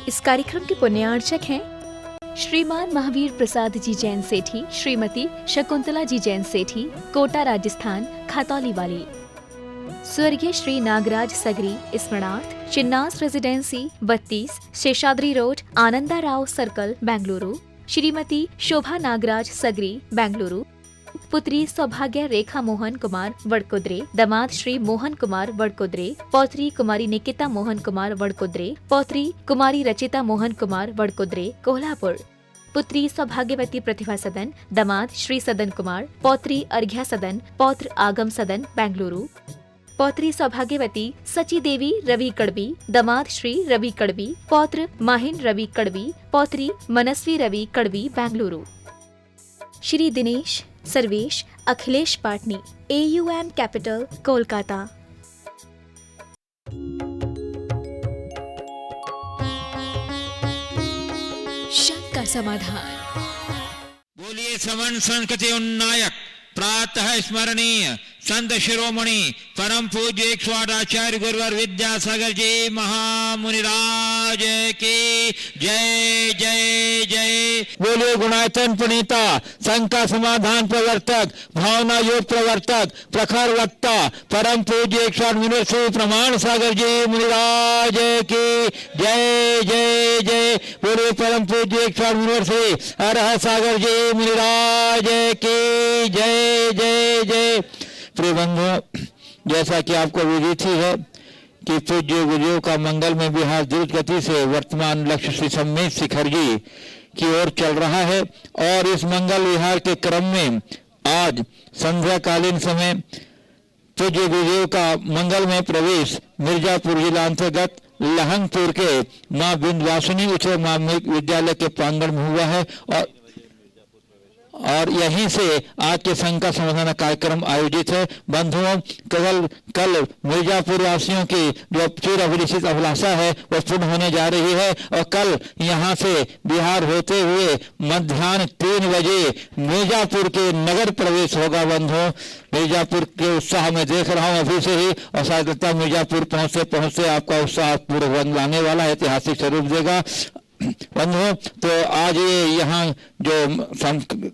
इस कार्यक्रम के पुण्यार्चक हैं श्रीमान महावीर प्रसाद जी जैन सेठी, श्रीमती शकुंतला जी जैन सेठी, कोटा राजस्थान, खातौली वाली। स्वर्गीय श्री नागराज सगरी स्मरणार्थ, Chinnas residency 32, Seshadri road, Ananda Rao circle, Bengaluru. Shrimati Shobha Nagaraj Sagari, Bengaluru. पुत्री सौभाग्य रेखा मोहन कुमार वडकुद्रे, दामाद श्री मोहन कुमार वडकुद्रे, पौत्री कुमारी निकिता मोहन कुमार वडकुद्रे, पौत्री कुमारी रचिता मोहन कुमार वडकुद्रे, कोल्हापुर। पुत्री सौभाग्यवती प्रतिभा सदन, दामाद श्री सदन कुमार, पौत्री अर्घ्या सदन, पौत्र आगम सदन, बेंगलुरु। पौत्री सौभाग्यवती सची देवी रवि कड़बी, दामाद श्री रवि कड़बी, पौत्र माहिन रवि कड़बी, पौत्री मनस्वी रवि कड़बी, बेंगलुरु। Shri Dinesh Sarvesh Akhilesh Patni, AUM capital, Kolkata. शंका समाधान। बोलिए समन संस्कृति उन्नायक प्रातः स्मरणीय संत शिरोमणि परम पूज्य 108 आचार्य गुरुवर विद्यासागर जी महामुनिराज की जय जय जय। बोले गुणायतन प्रणीता, शंका समाधान प्रवर्तक, भावना योग प्रवर्तक, प्रखर वक्ता परम पूज्य 108 यूनिवर्सिटी प्रमाण सागर जी मुनिराज की जय जय जय। बोले परम पूज्य 108 यूनिवर्सिटी अरह सागर जी मुनिराज की जय जय जय। प्रिय बंधुओं, जैसा कि आपको विदित ही है कि पूज्य गुरुदेव का मंगल में विहार द्रुत गति से वर्तमान लक्ष्य श्री सम्मेत शिखर जी की ओर चल रहा है और इस मंगल विहार के क्रम में आज संध्याकालीन समय पूज्य गुरुदेव का मंगल में प्रवेश मिर्जापुर जिला अंतर्गत लहंगपुर के मां विंध्यवासिनी उच्च माध्यमिक विद्यालय के प्रांगण में हुआ है और यहीं से आज के शंका समाधान कार्यक्रम आयोजित है। बंधुओं, कल मिर्जापुर वासियों की जो चिर अभिलषित अभिलाषा है वह पूर्ण होने जा रही है और कल यहां से बिहार होते हुए मध्याह्न 3 बजे मिर्जापुर के नगर प्रवेश होगा। बंधुओं, मिर्जापुर के उत्साह में देख रहा हूं अभी से ही और शायद लगता मिर्जापुर पहुंचते आपका उत्साह पूर्ण रंग लाने वाला है, ऐतिहासिक स्वरूप देगा। बंधुओं, तो आज ये यहाँ जो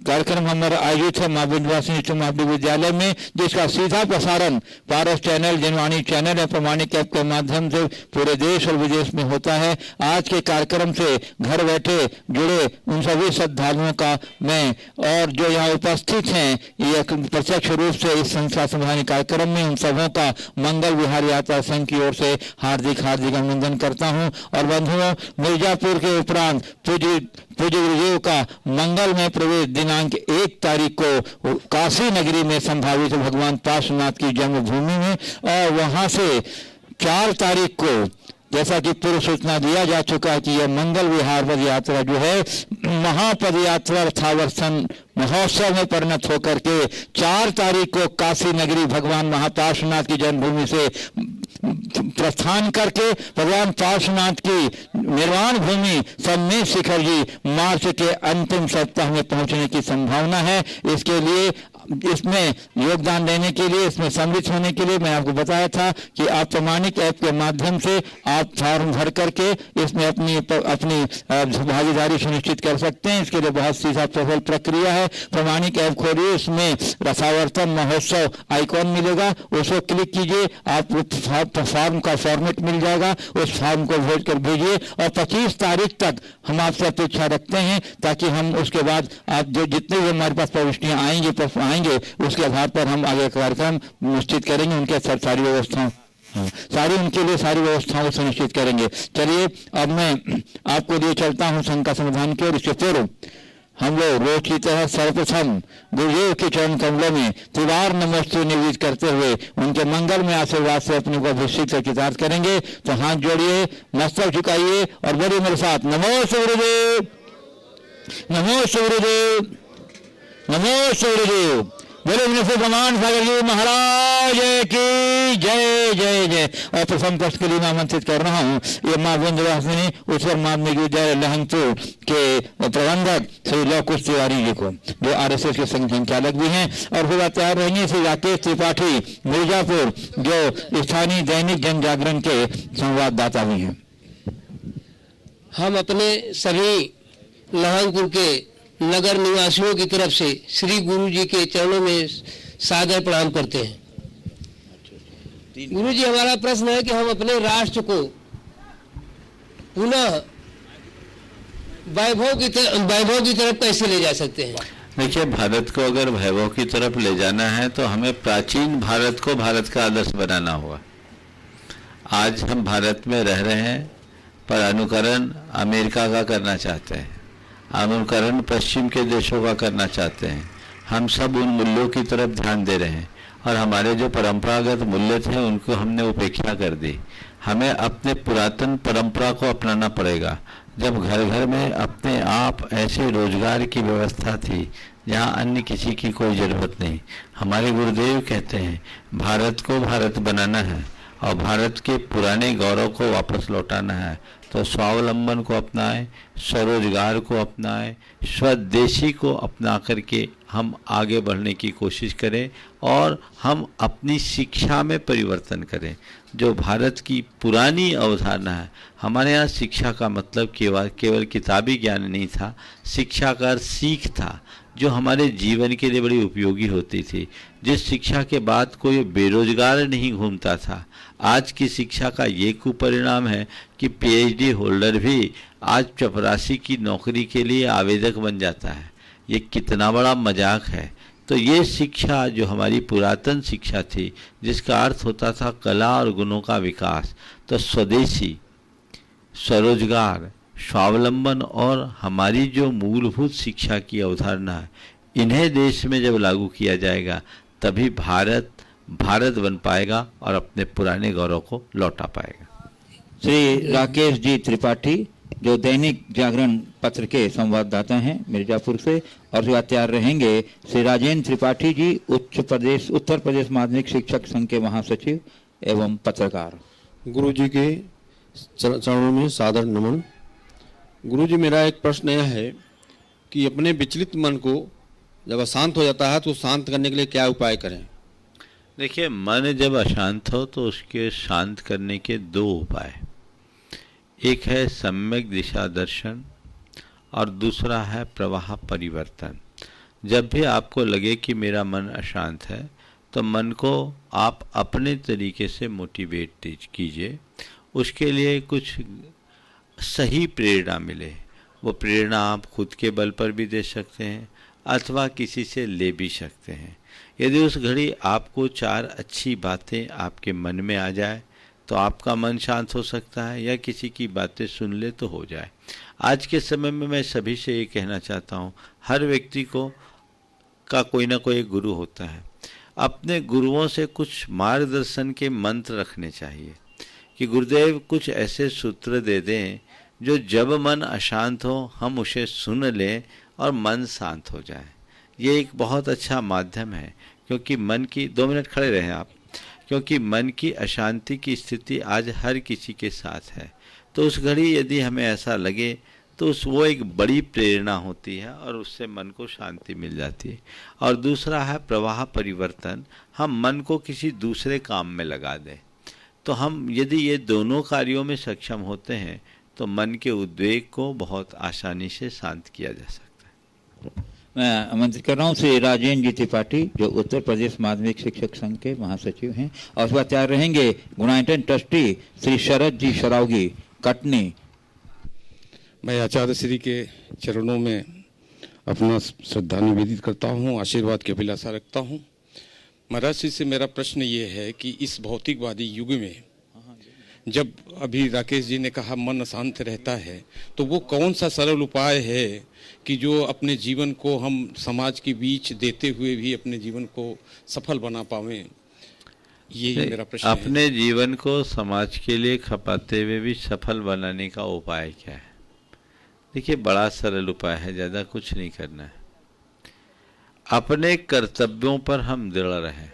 कार्यक्रम हमारा आयोजित है मां विंध्यवासिनी उच्च माध्यमिक विद्यालय में, जिसका सीधा प्रसारण पारस चैनल, जनवाणी चैनल और प्रमाणिक ऐप के माध्यम से पूरे देश और विदेश में होता है। आज के कार्यक्रम से घर बैठे जुड़े उन सभी श्रद्धालुओं का मैं और जो यहाँ उपस्थित हैं ये प्रत्यक्ष रूप से इस संस्था संबंधी कार्यक्रम में उन सबों का मंगल विहार यात्रा संघ की ओर से हार्दिक हार्दिक अभिनंदन करता हूँ। और बंधुओं, मिर्जापुर के उपरांत पूज्य गुरुदेव का मंगल में प्रवेश दिनांक 1 तारीख को काशी नगरी में संभावित है, भगवान पार्श्वनाथ की जन्मभूमि में, और वहां से 4 तारीख को जैसा कि पूर्व सूचना दिया जा चुका है कि यह मंगल विहार पद यात्रा जो है महापद यात्रा अर्थावर्षण महोत्सव में परिणत होकर के 4 तारीख को काशी नगरी भगवान महापार्श्वनाथ की जन्मभूमि से प्रस्थान करके भगवान पार्श्वनाथ की निर्वाण भूमि सम्मेत शिखर जी मार्च के अंतिम सप्ताह में पहुंचने की संभावना है। इसके लिए इसमें योगदान देने के लिए, इसमें सम्मिलित होने के लिए मैं आपको बताया था कि आप प्रमाणिक ऐप के माध्यम से आप फॉर्म भर करके इसमें अपनी भागीदारी सुनिश्चित कर सकते हैं। इसके लिए बहुत सीधा सरल प्रक्रिया है। प्रमाणिक ऐप खोलिए, उसमें रसावर्तन महोत्सव आइकॉन मिलेगा, उसको क्लिक कीजिए, आप फॉर्म का फॉर्मेट मिल जाएगा, उस फॉर्म को भेज कर भेजिए और 25 तारीख तक हम आपसे अपेक्षा रखते हैं ताकि हम उसके बाद आप जो जितने भी हमारे पास प्रविष्टियाँ आएंगे उसके आधार पर हम आगे कार्यक्रम निश्चित करेंगे, उनके सारी व्यवस्थाओं उनके लिए सारी व्यवस्थाओं को सुनिश्चित करेंगे। चलिए अब मैं आपको लिए चलता हूं शंका समाधान की ओर। इसके पूर्व हम लोग रोज की तरह सर्वप्रथम गुरुदेव के चरण कमलों में त्रिवार नमोस्तु निवेदित करते हुए उनके मंगल में आशीर्वाद से अपने को अभिषेक कृतार्थ करेंगे। तो हाथ जोड़िए, मस्तक झुकाइए और बोलिए मेरे साथ, नमो सूर्यदेव, नमो सूर्यदेव, नमो सूर्यदेव। बोले मुझसे प्रमाण सागर जी महाराज की जय जय जय। और प्रथम कष्ट के लिए मैं आमंत्रित कर रहा हूँ ये मां विंध्यवासिनी उच्चतर माध्यमिक विद्यालय लहंगपुर के प्रबंधक श्री लव कुश तिवारी जी को, जो RSS के संचालक भी हैं, और फिर तैयार रहेंगे श्री राकेश त्रिपाठी मिर्जापुर, जो स्थानीय दैनिक जन जागरण के संवाददाता भी हैं। हम अपने सभी लहंगपुर के नगर निवासियों की तरफ से श्री गुरु जी के चरणों में सादर प्रणाम करते हैं। गुरु जी, हमारा प्रश्न है कि हम अपने राष्ट्र को पुनः वैभव की तरफ कैसे ले जा सकते हैं? देखिए, भारत को अगर वैभव की तरफ ले जाना है तो हमें प्राचीन भारत को भारत का आदर्श बनाना होगा। आज हम भारत में रह रहे हैं पर अनुकरण अमेरिका का करना चाहते हैं, अनुकरण पश्चिम के देशों का करना चाहते हैं। हम सब उन मूल्यों की तरफ ध्यान दे रहे हैं और हमारे जो परंपरागत मूल्य थे उनको हमने उपेक्षा कर दी। हमें अपने पुरातन परंपरा को अपनाना पड़ेगा। जब घर घर में अपने आप ऐसे रोजगार की व्यवस्था थी जहाँ अन्य किसी की कोई ज़रूरत नहीं। हमारे गुरुदेव कहते हैं भारत को भारत बनाना है और भारत के पुराने गौरव को वापस लौटाना है, तो स्वावलंबन को अपनाएं, स्वरोजगार को अपनाएं, स्वदेशी को अपना करके हम आगे बढ़ने की कोशिश करें और हम अपनी शिक्षा में परिवर्तन करें। जो भारत की पुरानी अवधारणा है, हमारे यहाँ शिक्षा का मतलब केवल किताबी ज्ञान नहीं था, शिक्षा का अर्थ सीख था जो हमारे जीवन के लिए बड़ी उपयोगी होती थी, जिस शिक्षा के बाद कोई बेरोजगार नहीं घूमता था। आज की शिक्षा का ये कुपरिणाम है कि पीएचडी होल्डर भी आज चपरासी की नौकरी के लिए आवेदक बन जाता है। ये कितना बड़ा मजाक है। तो ये शिक्षा जो हमारी पुरातन शिक्षा थी, जिसका अर्थ होता था कला और गुणों का विकास, तो स्वदेशी, स्वरोजगार, स्वावलंबन और हमारी जो मूलभूत शिक्षा की अवधारणा है, इन्हें देश में जब लागू किया जाएगा तभी भारत बन पाएगा और अपने पुराने गौरव को लौटा पाएगा। श्री राकेश जी त्रिपाठी, जो दैनिक जागरण पत्र के संवाददाता हैं मिर्जापुर से, और जो तैयार रहेंगे श्री राजेंद्र त्रिपाठी जी, उत्तर प्रदेश माध्यमिक शिक्षक संघ के महासचिव एवं पत्रकार। गुरु जी के चरणों में सादर नमन। गुरु जी, मेरा एक प्रश्न यह है कि अपने विचलित मन को जब अशांत हो जाता है तो शांत करने के लिए क्या उपाय करें? देखिए, मन जब अशांत हो तो उसके शांत करने के दो उपाय, एक है सम्यक दिशा दर्शन और दूसरा है प्रवाह परिवर्तन। जब भी आपको लगे कि मेरा मन अशांत है तो मन को आप अपने तरीके से मोटिवेट कीजिए। उसके लिए कुछ सही प्रेरणा मिले, वो प्रेरणा आप खुद के बल पर भी दे सकते हैं अथवा किसी से ले भी सकते हैं। यदि उस घड़ी आपको 4 अच्छी बातें आपके मन में आ जाए तो आपका मन शांत हो सकता है, या किसी की बातें सुन ले तो हो जाए। आज के समय में मैं सभी से ये कहना चाहता हूँ, हर व्यक्ति का कोई ना कोई गुरु होता है। अपने गुरुओं से कुछ मार्गदर्शन के मंत्र रखने चाहिए कि गुरुदेव कुछ ऐसे सूत्र दे दें जो जब मन अशांत हो हम उसे सुन लें और मन शांत हो जाए। ये एक बहुत अच्छा माध्यम है, क्योंकि मन की 2 मिनट खड़े रहें आप, क्योंकि मन की अशांति की स्थिति आज हर किसी के साथ है। तो उस घड़ी यदि हमें ऐसा लगे तो वो एक बड़ी प्रेरणा होती है और उससे मन को शांति मिल जाती है। और दूसरा है प्रवाह परिवर्तन। हम मन को किसी दूसरे काम में लगा दें, तो हम यदि ये दोनों कार्यों में सक्षम होते हैं तो मन के उद्वेग को बहुत आसानी से शांत किया जा सकता है। मैं आमंत्रित कर रहा हूँ श्री राजेंद्र जी त्रिपाठी, जो उत्तर प्रदेश माध्यमिक शिक्षक संघ के महासचिव हैं, और उसके बाद तैयार रहेंगे गुणायतन ट्रस्टी श्री शरद जी शरावगी, कटनी। मैं आचार्य श्री के चरणों में अपना श्रद्धा निवेदित करता हूँ, आशीर्वाद की अभिलाषा रखता हूँ। महाराज जी से मेरा प्रश्न ये है कि इस भौतिकवादी युग में जब अभी राकेश जी ने कहा मन अशांत रहता है, तो वो कौन सा सरल उपाय है कि जो अपने जीवन को हम समाज के बीच देते हुए भी अपने जीवन को सफल बना पावें? ये मेरा प्रश्न है। अपने जीवन को समाज के लिए खपाते हुए भी सफल बनाने का उपाय क्या है? देखिए, बड़ा सरल उपाय है, ज़्यादा कुछ नहीं करना है। अपने कर्तव्यों पर हम दृढ़ रहें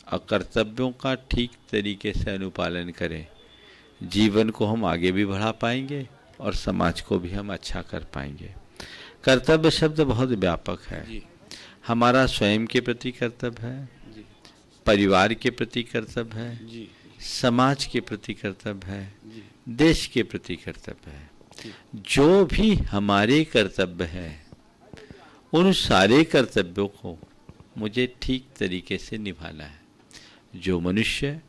और कर्तव्यों का ठीक तरीके से अनुपालन करें। जीवन को हम आगे भी बढ़ा पाएंगे और समाज को भी हम अच्छा कर पाएंगे। कर्तव्य शब्द बहुत व्यापक है। हमारा स्वयं के प्रति कर्तव्य है, परिवार के प्रति कर्तव्य है, समाज के प्रति कर्तव्य है, देश के प्रति कर्तव्य है। जो भी हमारे कर्तव्य है उन सारे कर्तव्यों को मुझे ठीक तरीके से निभाना है। जो मनुष्य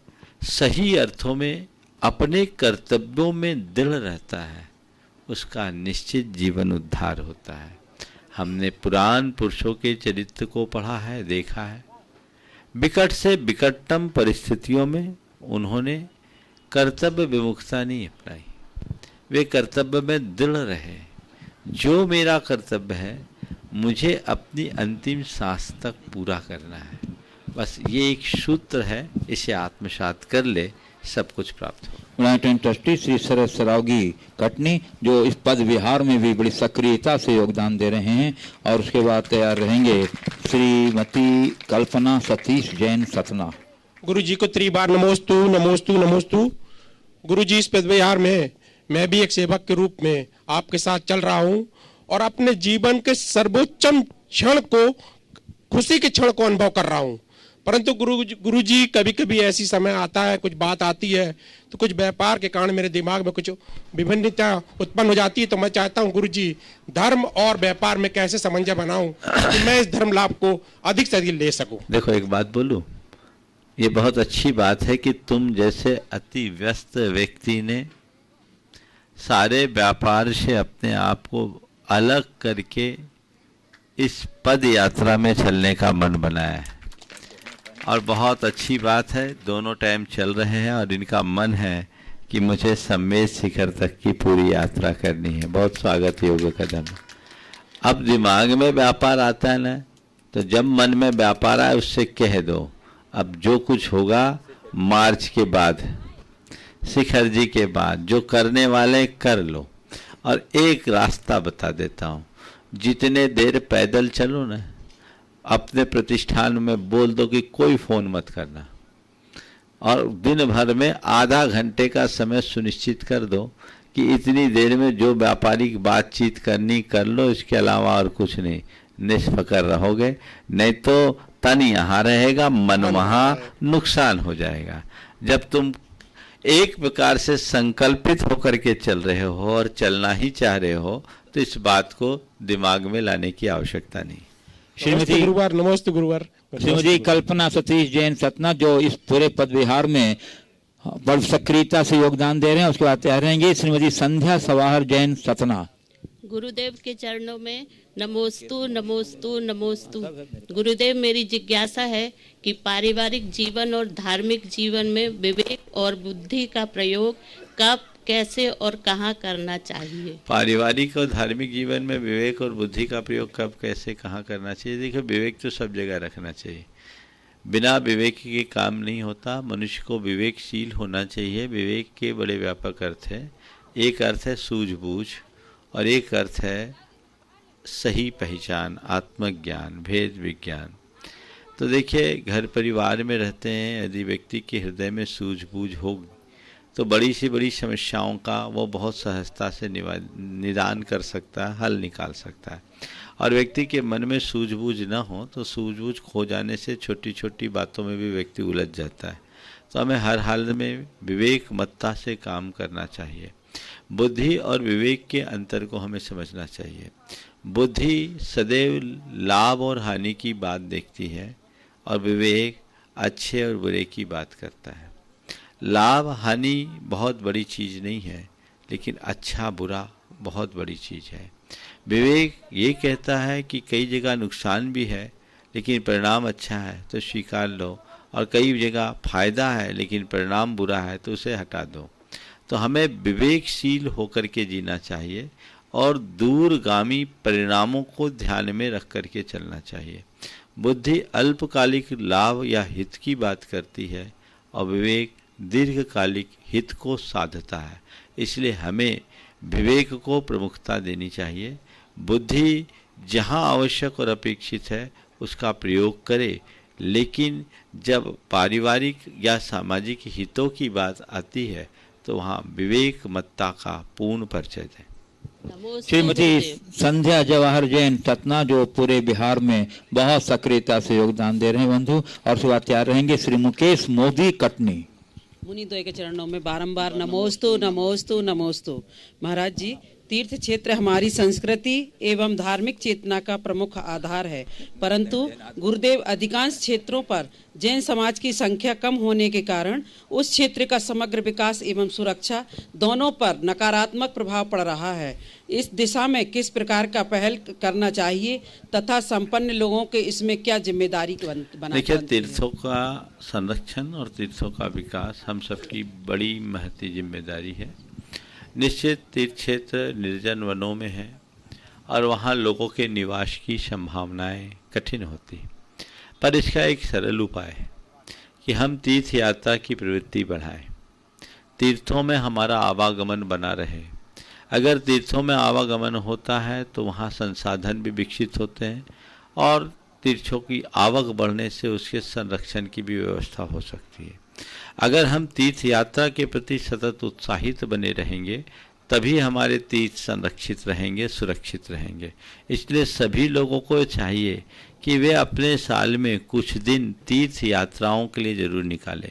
सही अर्थों में अपने कर्तव्यों में दृढ़ रहता है उसका निश्चित जीवन उद्धार होता है। हमने पुराण पुरुषों के चरित्र को पढ़ा है, देखा है। विकट से विकटतम परिस्थितियों में उन्होंने कर्तव्य विमुखता नहीं अपनाई, वे कर्तव्य में दृढ़ रहे। जो मेरा कर्तव्य है मुझे अपनी अंतिम सांस तक पूरा करना है, बस ये एक सूत्र है, इसे आत्मसात कर ले, सब कुछ प्राप्त हो। यूनाइटेड ट्रस्टी श्री शरद सरावगी कटनी जो इस पद विहार में भी बड़ी सक्रियता से योगदान दे रहे हैं, और उसके बाद तैयार रहेंगे श्रीमती कल्पना सतीश जैन सतना। गुरु जी को 3 बार नमोस्तु नमोस्तु नमोस्तु। गुरु जी, इस पद विहार में मैं भी एक सेवक के रूप में आपके साथ चल रहा हूं और अपने जीवन के सर्वोच्चम क्षण को, खुशी के क्षण को अनुभव कर रहा हूं। परंतु गुरु जी, कभी कभी ऐसी समय आता है, कुछ बात आती है तो कुछ व्यापार के कारण मेरे दिमाग में कुछ विभिन्नता उत्पन्न हो जाती है। तो मैं चाहता हूं गुरु जी, धर्म और व्यापार में कैसे समन्वय बनाऊं कि मैं इस धर्म लाभ को अधिक से अधिक ले सकूं। देखो, एक बात बोलूं, ये बहुत अच्छी बात है कि तुम जैसे अति व्यस्त व्यक्ति ने सारे व्यापार से अपने आप को अलग करके इस पद यात्रा में चलने का मन बनाया है, और बहुत अच्छी बात है। दोनों टाइम चल रहे हैं और इनका मन है कि मुझे सम्मेद शिखर तक की पूरी यात्रा करनी है। बहुत स्वागत योग्य कदम है। अब दिमाग में व्यापार आता है ना, तो जब मन में व्यापार आए उससे कह दो अब जो कुछ होगा मार्च के बाद, शिखर जी के बाद, जो करने वाले कर लो। और एक रास्ता बता देता हूँ, जितने देर पैदल चलो ना, अपने प्रतिष्ठान में बोल दो कि कोई फ़ोन मत करना, और दिन भर में आधा घंटे का समय सुनिश्चित कर दो कि इतनी देर में जो व्यापारिक बातचीत करनी कर लो, इसके अलावा और कुछ नहीं। निष्फकर रहोगे, नहीं तो तन यहाँ रहेगा, मन वहाँ, नुकसान हो जाएगा। जब तुम एक प्रकार से संकल्पित होकर के चल रहे हो और चलना ही चाह रहे हो तो इस बात को दिमाग में लाने की आवश्यकता नहीं। श्रीमती गुरुवार, नमस्ते गुरुवार। श्रीमती कल्पना सतीश जैन सतना जो इस पूरे पद विहार में बड़ी सक्रियता से योगदान दे रहे हैं, उसके बाद तैयार रहेंगे श्रीमती संध्या सवाहर जैन सतना। गुरुदेव के चरणों में नमोस्तु नमोस्तु नमोस्तु। गुरुदेव, मेरी जिज्ञासा है कि पारिवारिक जीवन और धार्मिक जीवन में विवेक और बुद्धि का प्रयोग कब, कैसे और कहाँ करना चाहिए? पारिवारिक और धार्मिक जीवन में विवेक और बुद्धि का प्रयोग कब, कैसे, कहाँ करना चाहिए? देखिए, विवेक तो सब जगह रखना चाहिए। बिना विवेक के काम नहीं होता। मनुष्य को विवेकशील होना चाहिए। विवेक के बड़े व्यापक अर्थ हैं। एक अर्थ है सूझबूझ और एक अर्थ है सही पहचान, आत्मज्ञान, भेद विज्ञान। तो देखिए, घर परिवार में रहते हैं, यदि व्यक्ति के हृदय में सूझबूझ हो तो बड़ी से बड़ी समस्याओं का वो बहुत सहजता से निदान कर सकता है, हल निकाल सकता है। और व्यक्ति के मन में सूझबूझ न हो तो सूझबूझ खो जाने से छोटी छोटी बातों में भी व्यक्ति उलझ जाता है। तो हमें हर हाल में विवेकमत्ता से काम करना चाहिए। बुद्धि और विवेक के अंतर को हमें समझना चाहिए। बुद्धि सदैव लाभ और हानि की बात देखती है और विवेक अच्छे और बुरे की बात करता है। लाभ हानि बहुत बड़ी चीज़ नहीं है, लेकिन अच्छा बुरा बहुत बड़ी चीज़ है। विवेक ये कहता है कि कई जगह नुकसान भी है लेकिन परिणाम अच्छा है तो स्वीकार लो, और कई जगह फायदा है लेकिन परिणाम बुरा है तो उसे हटा दो। तो हमें विवेकशील होकर के जीना चाहिए और दूरगामी परिणामों को ध्यान में रख करके चलना चाहिए। बुद्धि अल्पकालिक लाभ या हित की बात करती है और विवेक दीर्घकालिक हित को साधता है। इसलिए हमें विवेक को प्रमुखता देनी चाहिए। बुद्धि जहाँ आवश्यक और अपेक्षित है उसका प्रयोग करे, लेकिन जब पारिवारिक या सामाजिक हितों की बात आती है तो वहाँ विवेकमत्ता का पूर्ण परिचय दें। श्रीमती संध्या जवाहर जैन सतना जो पूरे बिहार में बहुत सक्रियता से योगदान दे रहे हैं बंधु, और उसके बाद तैयार रहेंगे श्री मुकेश मोदी कटनी। मुनिद्वय के चरणों में बारंबार नमोस्तु नमोस्तु नमोस्तु। महाराज जी, तीर्थ क्षेत्र हमारी संस्कृति एवं धार्मिक चेतना का प्रमुख आधार है, परंतु गुरुदेव अधिकांश क्षेत्रों पर जैन समाज की संख्या कम होने के कारण उस क्षेत्र का समग्र विकास एवं सुरक्षा दोनों पर नकारात्मक प्रभाव पड़ रहा है। इस दिशा में किस प्रकार का पहल करना चाहिए तथा संपन्न लोगों के इसमें क्या जिम्मेदारी बना? देखिए, तीर्थों का संरक्षण और तीर्थों का विकास हम सबकी बड़ी महती जिम्मेदारी है। निश्चित तीर्थ क्षेत्र निर्जन वनों में है और वहाँ लोगों के निवास की संभावनाएं कठिन होती, पर इसका एक सरल उपाय है कि हम तीर्थ यात्रा की प्रवृत्ति बढ़ाएं, तीर्थों में हमारा आवागमन बना रहे। अगर तीर्थों में आवागमन होता है तो वहाँ संसाधन भी विकसित होते हैं और तीर्थों की आवक बढ़ने से उसके संरक्षण की भी व्यवस्था हो सकती है। अगर हम तीर्थ यात्रा के प्रति सतत उत्साहित बने रहेंगे तभी हमारे तीर्थ संरक्षित रहेंगे, सुरक्षित रहेंगे। इसलिए सभी लोगों को चाहिए कि वे अपने साल में कुछ दिन तीर्थ यात्राओं के लिए जरूर निकालें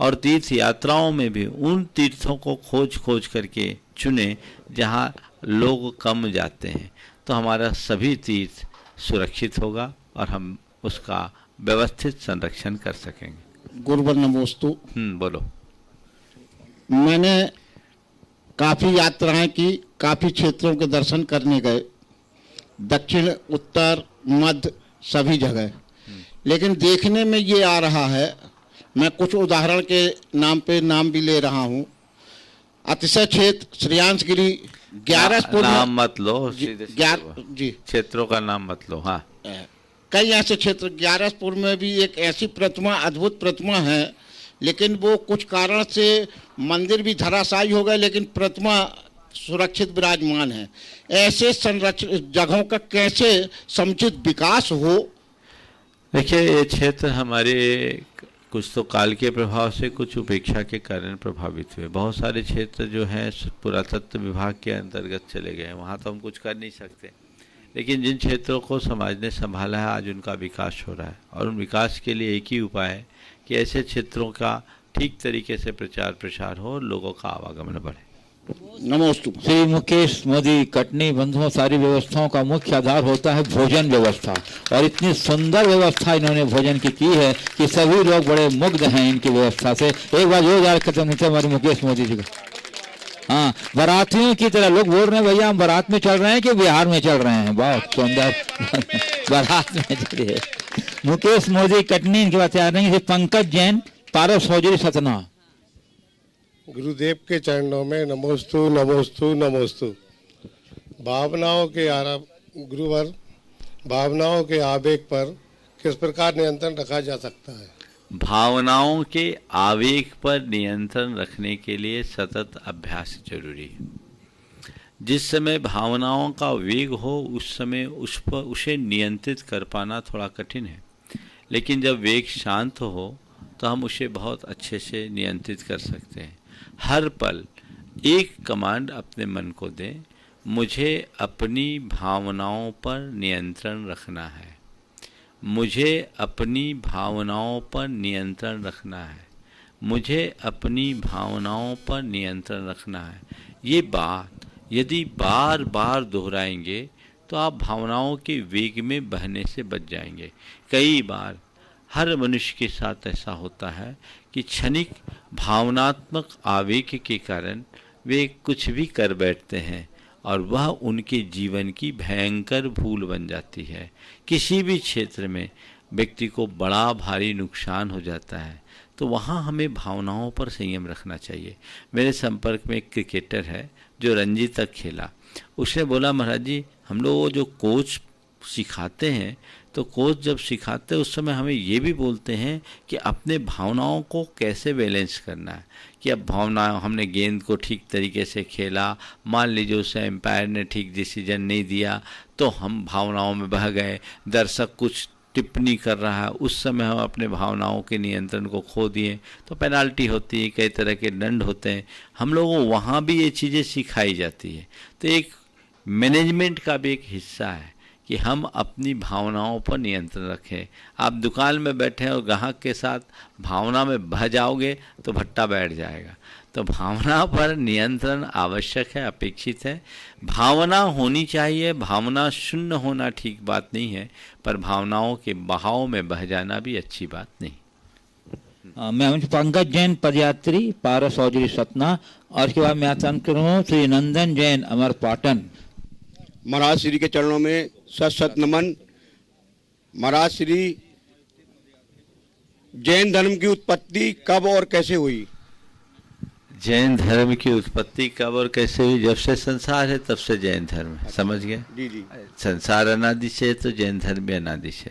और तीर्थ यात्राओं में भी उन तीर्थों को खोज करके चुनें जहाँ लोग कम जाते हैं, तो हमारा सभी तीर्थ सुरक्षित होगा और हम उसका व्यवस्थित संरक्षण कर सकेंगे। गुरुवर नमोस्तु। बोलो। मैंने काफ़ी यात्राएं की, काफ़ी क्षेत्रों के दर्शन करने गए, दक्षिण उत्तर मध्य सभी जगह, लेकिन देखने में ये आ रहा है, मैं कुछ उदाहरण के नाम भी ले रहा हूँ। अतिशय क्षेत्र श्रेयांसगिरी, ग्यारसपुर, नाम मत लो, जी क्षेत्रों का नाम मत लो। हाँ, कई ऐसे क्षेत्र, ग्यारसपुर में भी एक ऐसी प्रतिमा, अद्भुत प्रतिमा है, लेकिन वो कुछ कारण से मंदिर भी धराशायी हो गए, लेकिन प्रतिमा सुरक्षित विराजमान है। ऐसे संरक्षित जगहों का कैसे समुचित विकास हो? देखिए, ये क्षेत्र हमारे कुछ तो काल के प्रभाव से, कुछ उपेक्षा के कारण प्रभावित हुए। बहुत सारे क्षेत्र जो हैं पुरातत्व विभाग के अंतर्गत चले गए, वहाँ तो हम कुछ कर नहीं सकते, लेकिन जिन क्षेत्रों को समाज ने संभाला है आज उनका विकास हो रहा है और उन विकास के लिए एक ही उपाय है कि ऐसे क्षेत्रों का ठीक तरीके से प्रचार प्रसार हो और लोगों का आवागमन बढ़े। नमोस्तु। श्री मुकेश मोदी कटनी बंधुओं, सारी व्यवस्थाओं का मुख्य आधार होता है भोजन व्यवस्था, और इतनी सुंदर व्यवस्था इन्होंने भोजन की है कि सभी लोग बड़े मुग्ध हैं इनकी व्यवस्था से। एक बार जोरदार खत्म होते हमारे मुकेश मोदी जी का। हाँ, बारातियों की तरह लोग बोल रहे हैं, भैया हम बारात में चल रहे हैं कि बिहार में चल रहे हैं। बहुत सुंदर बारात में चलिए। मुकेश मोदी कटनी, इनके बाद तैयार रहेंगे पंकज जैन, पारस हौजरी, सतना। गुरुदेव के चरणों में नमोस्तु नमोस्तु नमोस्तु। भावनाओं के गुरुवर, भावनाओं के आवेग पर किस प्रकार नियंत्रण रखा जा सकता है? भावनाओं के आवेग पर नियंत्रण रखने के लिए सतत अभ्यास जरूरी है। जिस समय भावनाओं का वेग हो उस समय उसे नियंत्रित कर पाना थोड़ा कठिन है, लेकिन जब वेग शांत हो तो हम उसे बहुत अच्छे से नियंत्रित कर सकते हैं। हर पल एक कमांड अपने मन को दें, मुझे अपनी भावनाओं पर नियंत्रण रखना है, मुझे अपनी भावनाओं पर नियंत्रण रखना है, मुझे अपनी भावनाओं पर नियंत्रण रखना है। ये बात यदि बार बार दोहराएंगे तो आप भावनाओं के वेग में बहने से बच जाएंगे। कई बार हर मनुष्य के साथ ऐसा होता है कि क्षणिक भावनात्मक आवेग के कारण वे कुछ भी कर बैठते हैं और वह उनके जीवन की भयंकर भूल बन जाती है। किसी भी क्षेत्र में व्यक्ति को बड़ा भारी नुकसान हो जाता है, तो वहाँ हमें भावनाओं पर संयम रखना चाहिए। मेरे संपर्क में एक क्रिकेटर है जो रणजी तक खेला। उसने बोला, महाराज जी, हम लोग जो कोच सिखाते हैं तो कोच जब सिखाते हैं उस समय हमें ये भी बोलते हैं कि अपने भावनाओं को कैसे बैलेंस करना है, कि अब भावना, हमने गेंद को ठीक तरीके से खेला, मान लीजिए उसे एम्पायर ने ठीक डिसीजन नहीं दिया तो हम भावनाओं में बह गए, दर्शक कुछ टिप्पणी कर रहा है, उस समय हम अपने भावनाओं के नियंत्रण को खो दिए तो पेनाल्टी होती है, कई तरह के दंड होते हैं। हम लोगों को वहाँ भी ये चीज़ें सिखाई जाती है। तो एक मैनेजमेंट का भी एक हिस्सा है कि हम अपनी भावनाओं पर नियंत्रण रखें। आप दुकान में बैठे और ग्राहक के साथ भावना में बह जाओगे तो भट्टा बैठ जाएगा। तो भावना पर नियंत्रण आवश्यक है, अपेक्षित है। भावना होनी चाहिए, भावना शून्य होना ठीक बात नहीं है, पर भावनाओं के बहाव में बह जाना भी अच्छी बात नहीं। मैं पंकज जैन पदयात्री पारस औजरी सतना, और उसके बाद मैं आसन करूँ श्री नंदन जैन अमर पाटन। महाराज श्री के चरणों में सत सत नमन। महाराज श्री, जैन धर्म की उत्पत्ति कब और कैसे हुई? जैन धर्म की उत्पत्ति कब और कैसे हुई? जब से संसार है तब से जैन धर्म है। समझ गए? जी जी। संसार अनादि से तो जैन धर्म भी अनादि से।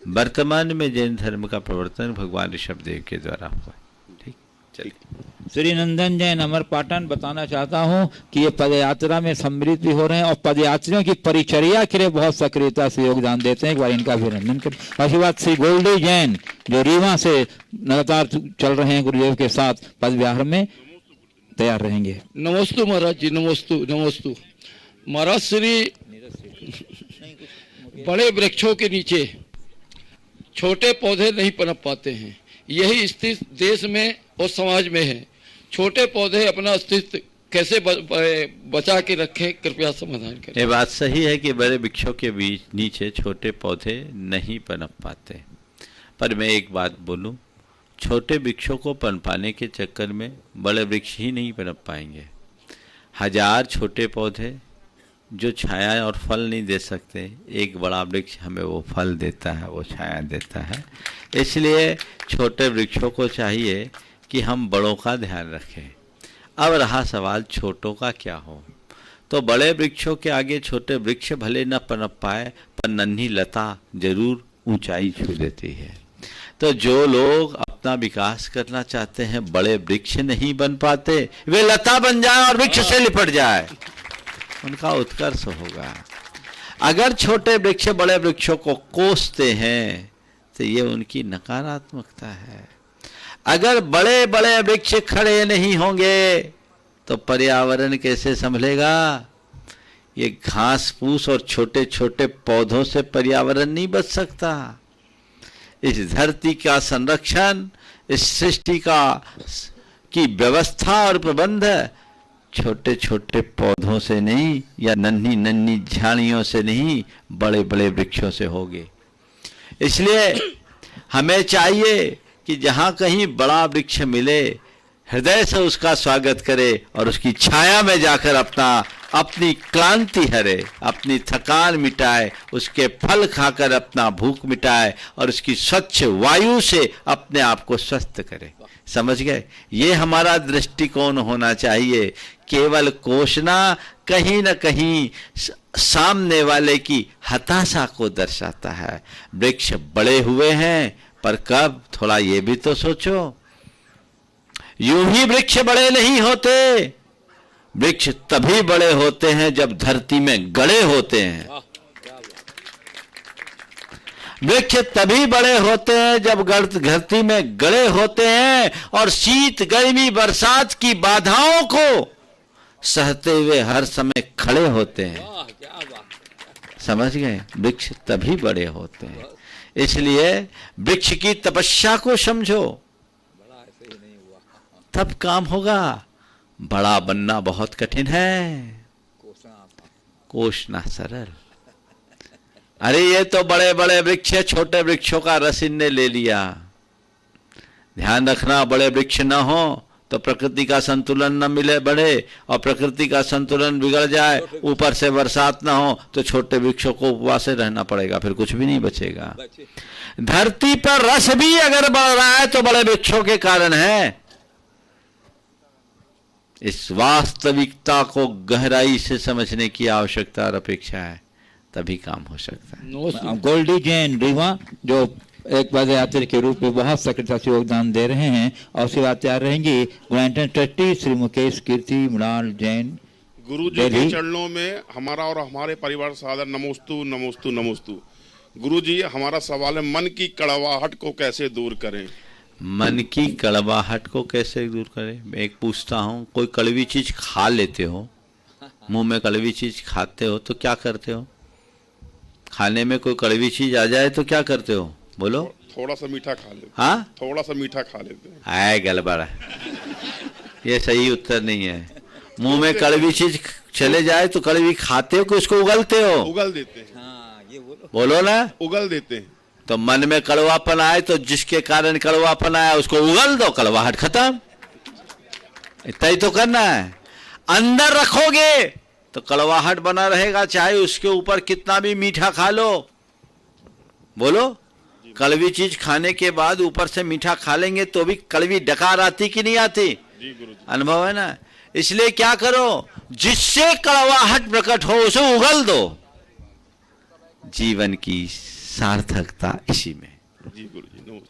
वर्तमान में जैन धर्म का प्रवर्तन भगवान ऋषभदेव के द्वारा हुआ। ठीक, चलिए। श्री नंदन जैन अमर पाटन, बताना चाहता हूं कि ये पदयात्रा में सम्मिलित भी हो रहे हैं और पदयात्रियों की परिचर्या के लिए बहुत सक्रियता से योगदान देते हैं। एक बार इनका अभिनंदन करें। उसके बाद श्री गोल्डी जैन जो रीवा से लगातार चल रहे हैं, गुरुदेव के साथ पद विहार में तैयार रहेंगे। नमस्तु महाराज जी, नमस्तु नमस्तु। महाराज श्री, बड़े वृक्षों के नीचे छोटे पौधे नहीं पनप पाते हैं, यही स्थिति देश में और समाज में है। छोटे पौधे अपना अस्तित्व कैसे बचा के रखें, कृपया समाधान करें। ये बात सही है कि बड़े वृक्षों के बीच नीचे छोटे पौधे नहीं पनप पाते, पर मैं एक बात बोलूं, छोटे वृक्षों को पनपाने के चक्कर में बड़े वृक्ष ही नहीं पनप पाएंगे। हजार छोटे पौधे जो छाया और फल नहीं दे सकते, एक बड़ा वृक्ष हमें वो फल देता है, वो छाया देता है। इसलिए छोटे वृक्षों को चाहिए कि हम बड़ों का ध्यान रखें। अब रहा सवाल छोटों का क्या हो, तो बड़े वृक्षों के आगे छोटे वृक्ष भले न पनप पाए, पर नन्ही लता जरूर ऊंचाई छू देती है। तो जो लोग अपना विकास करना चाहते हैं, बड़े वृक्ष नहीं बन पाते, वे लता बन जाए और वृक्ष से लिपट जाए, उनका उत्कर्ष होगा। अगर छोटे वृक्ष बड़े वृक्षों को कोसते हैं तो ये उनकी नकारात्मकता है। अगर बड़े बड़े वृक्ष खड़े नहीं होंगे तो पर्यावरण कैसे संभलेगा? ये घास फूस और छोटे छोटे पौधों से पर्यावरण नहीं बच सकता। इस धरती का संरक्षण, इस सृष्टि की व्यवस्था और प्रबंध छोटे छोटे पौधों से नहीं, या नन्ही नन्ही झाड़ियों से नहीं, बड़े बड़े वृक्षों से होगे। इसलिए हमें चाहिए कि जहाँ कहीं बड़ा वृक्ष मिले, हृदय से उसका स्वागत करे और उसकी छाया में जाकर अपनी क्लांति हरे, अपनी थकान मिटाए, उसके फल खाकर अपना भूख मिटाए और उसकी स्वच्छ वायु से अपने आप को स्वस्थ करे। समझ गए? ये हमारा दृष्टिकोण होना चाहिए। केवल कोसना कहीं न कहीं सामने वाले की हताशा को दर्शाता है। वृक्ष बड़े हुए हैं, पर कब? थोड़ा ये भी तो सोचो। यूं ही वृक्ष बड़े नहीं होते, वृक्ष तभी बड़े होते हैं जब धरती में गड़े होते हैं। वृक्ष तभी बड़े होते हैं जब धरती में गड़े होते हैं और शीत गर्मी बरसात की बाधाओं को सहते हुए हर समय खड़े होते हैं। समझ गए? वृक्ष तभी बड़े होते हैं। इसलिए वृक्ष की तपस्या को समझो, तब काम होगा। बड़ा बनना बहुत कठिन है, कोसना सरल। अरे ये तो बड़े बड़े वृक्ष है, छोटे वृक्षों का रस इनने ले लिया। ध्यान रखना, बड़े वृक्ष ना हो तो प्रकृति का संतुलन न मिले बढ़े, और प्रकृति का संतुलन बिगड़ जाए, ऊपर से बरसात ना हो तो छोटे वृक्षों को उपवास से रहना पड़ेगा, फिर कुछ भी नहीं बचेगा। धरती पर रस भी अगर बढ़ रहा है तो बड़े वृक्षों के कारण है। इस वास्तविकता को गहराई से समझने की आवश्यकता और अपेक्षा है, तभी काम हो सकता है। गोल्डी जैन रीवा जो एक पदयात्री के रूप में बहुत सक्रियता से योगदान दे रहे हैं, और उसके बाद तैयार रहेंगे ग्रैंटन ट्रस्टी श्री मुकेश कीर्ति मृणाल जैन। गुरु जी के चरणों में हमारा और हमारे परिवार सादर नमोस्तु नमोस्तु नमोस्तु। गुरु जी, हमारा सवाल है, मन की कड़वाहट को कैसे दूर करें? मन की कड़वाहट को कैसे दूर करें? मैं एक पूछता हूँ, कोई कड़वी चीज खा लेते हो, मुंह में कड़वी चीज खाते हो तो क्या करते हो? खाने में कोई कड़वी चीज आ जाए तो क्या करते हो, बोलो? थोड़ा सा मीठा खा लेते। हाँ, थोड़ा सा मीठा खा लेते हैं। आए गड़बड़ है, ये सही उत्तर नहीं है। मुंह में कड़वी चीज चले जाए तो कड़वी खाते हो कि उसको उगलते हो? उगल देते हैं। हाँ, ये बोलो ना, उगल देते हैं। तो मन में कड़वापन आए तो जिसके कारण कड़वापन आया उसको उगल दो, कड़वाहट खत्म। इतना ही तो करना है। अंदर रखोगे तो कड़वाहट बना रहेगा, चाहे उसके ऊपर कितना भी मीठा खा लो। बोलो, कड़वी चीज खाने के बाद ऊपर से मीठा खा लेंगे तो भी कड़वी डकार आती कि नहीं आती? अनुभव है ना। इसलिए क्या करो, जिससे कड़वाहट प्रकट हो उसे उगल दो। जीवन की सार्थकता इसी में।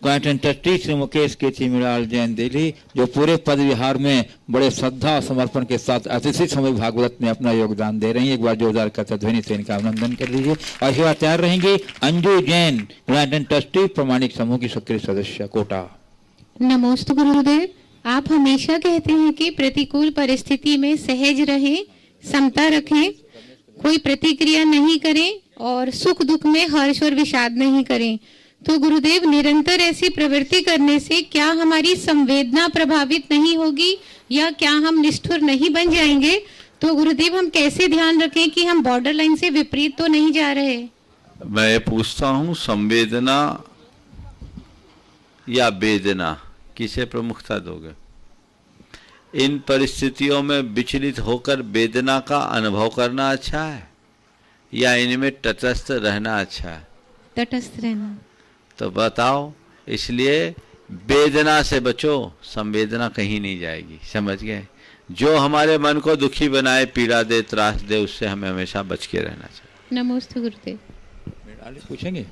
क्वांटन ट्रस्टी श्री मुकेश के चिमिराल जैन दिल्ली, जो पूरे पद विहार में बड़े श्रद्धा और समर्पण के साथ अतिथि समय भागवत में अपना योगदान दे रही है। एक बार जोरदार करते ध्वनि से इनका अभिनंदन कर लीजिए। और सेवा तैयार रहेंगी अंजू जैन, क्वांटन ट्रस्टी प्रमाणिक समूह की सक्रिय सदस्य, कोटा। नमोस्तु गुरुदेव। आप हमेशा कहते हैं कि प्रतिकूल परिस्थिति में सहज रहें, समता रखें, कोई प्रतिक्रिया नहीं करें और सुख दुख में हर्ष और विषाद नहीं करें। तो गुरुदेव, निरंतर ऐसी प्रवृत्ति करने से क्या हमारी संवेदना प्रभावित नहीं होगी या क्या हम निष्ठुर नहीं बन जाएंगे? तो गुरुदेव, हम कैसे ध्यान रखें कि हम बॉर्डर लाइन से विपरीत तो नहीं जा रहे? मैं पूछता हूं, संवेदना या वेदना किसे प्रमुखता दोगे? इन परिस्थितियों में विचलित होकर वेदना का अनुभव करना अच्छा है या इनमें तटस्थ रहना अच्छा है? तटस्थ रहना। तो बताओ, इसलिए वेदना से बचो, संवेदना कहीं नहीं जाएगी। समझ गए? जो हमारे मन को दुखी बनाए, पीड़ा दे, त्रास दे, उससे हमें हमेशा बच के रहना चाहिए। नमस्ते गुरुदेव। पूछेंगे?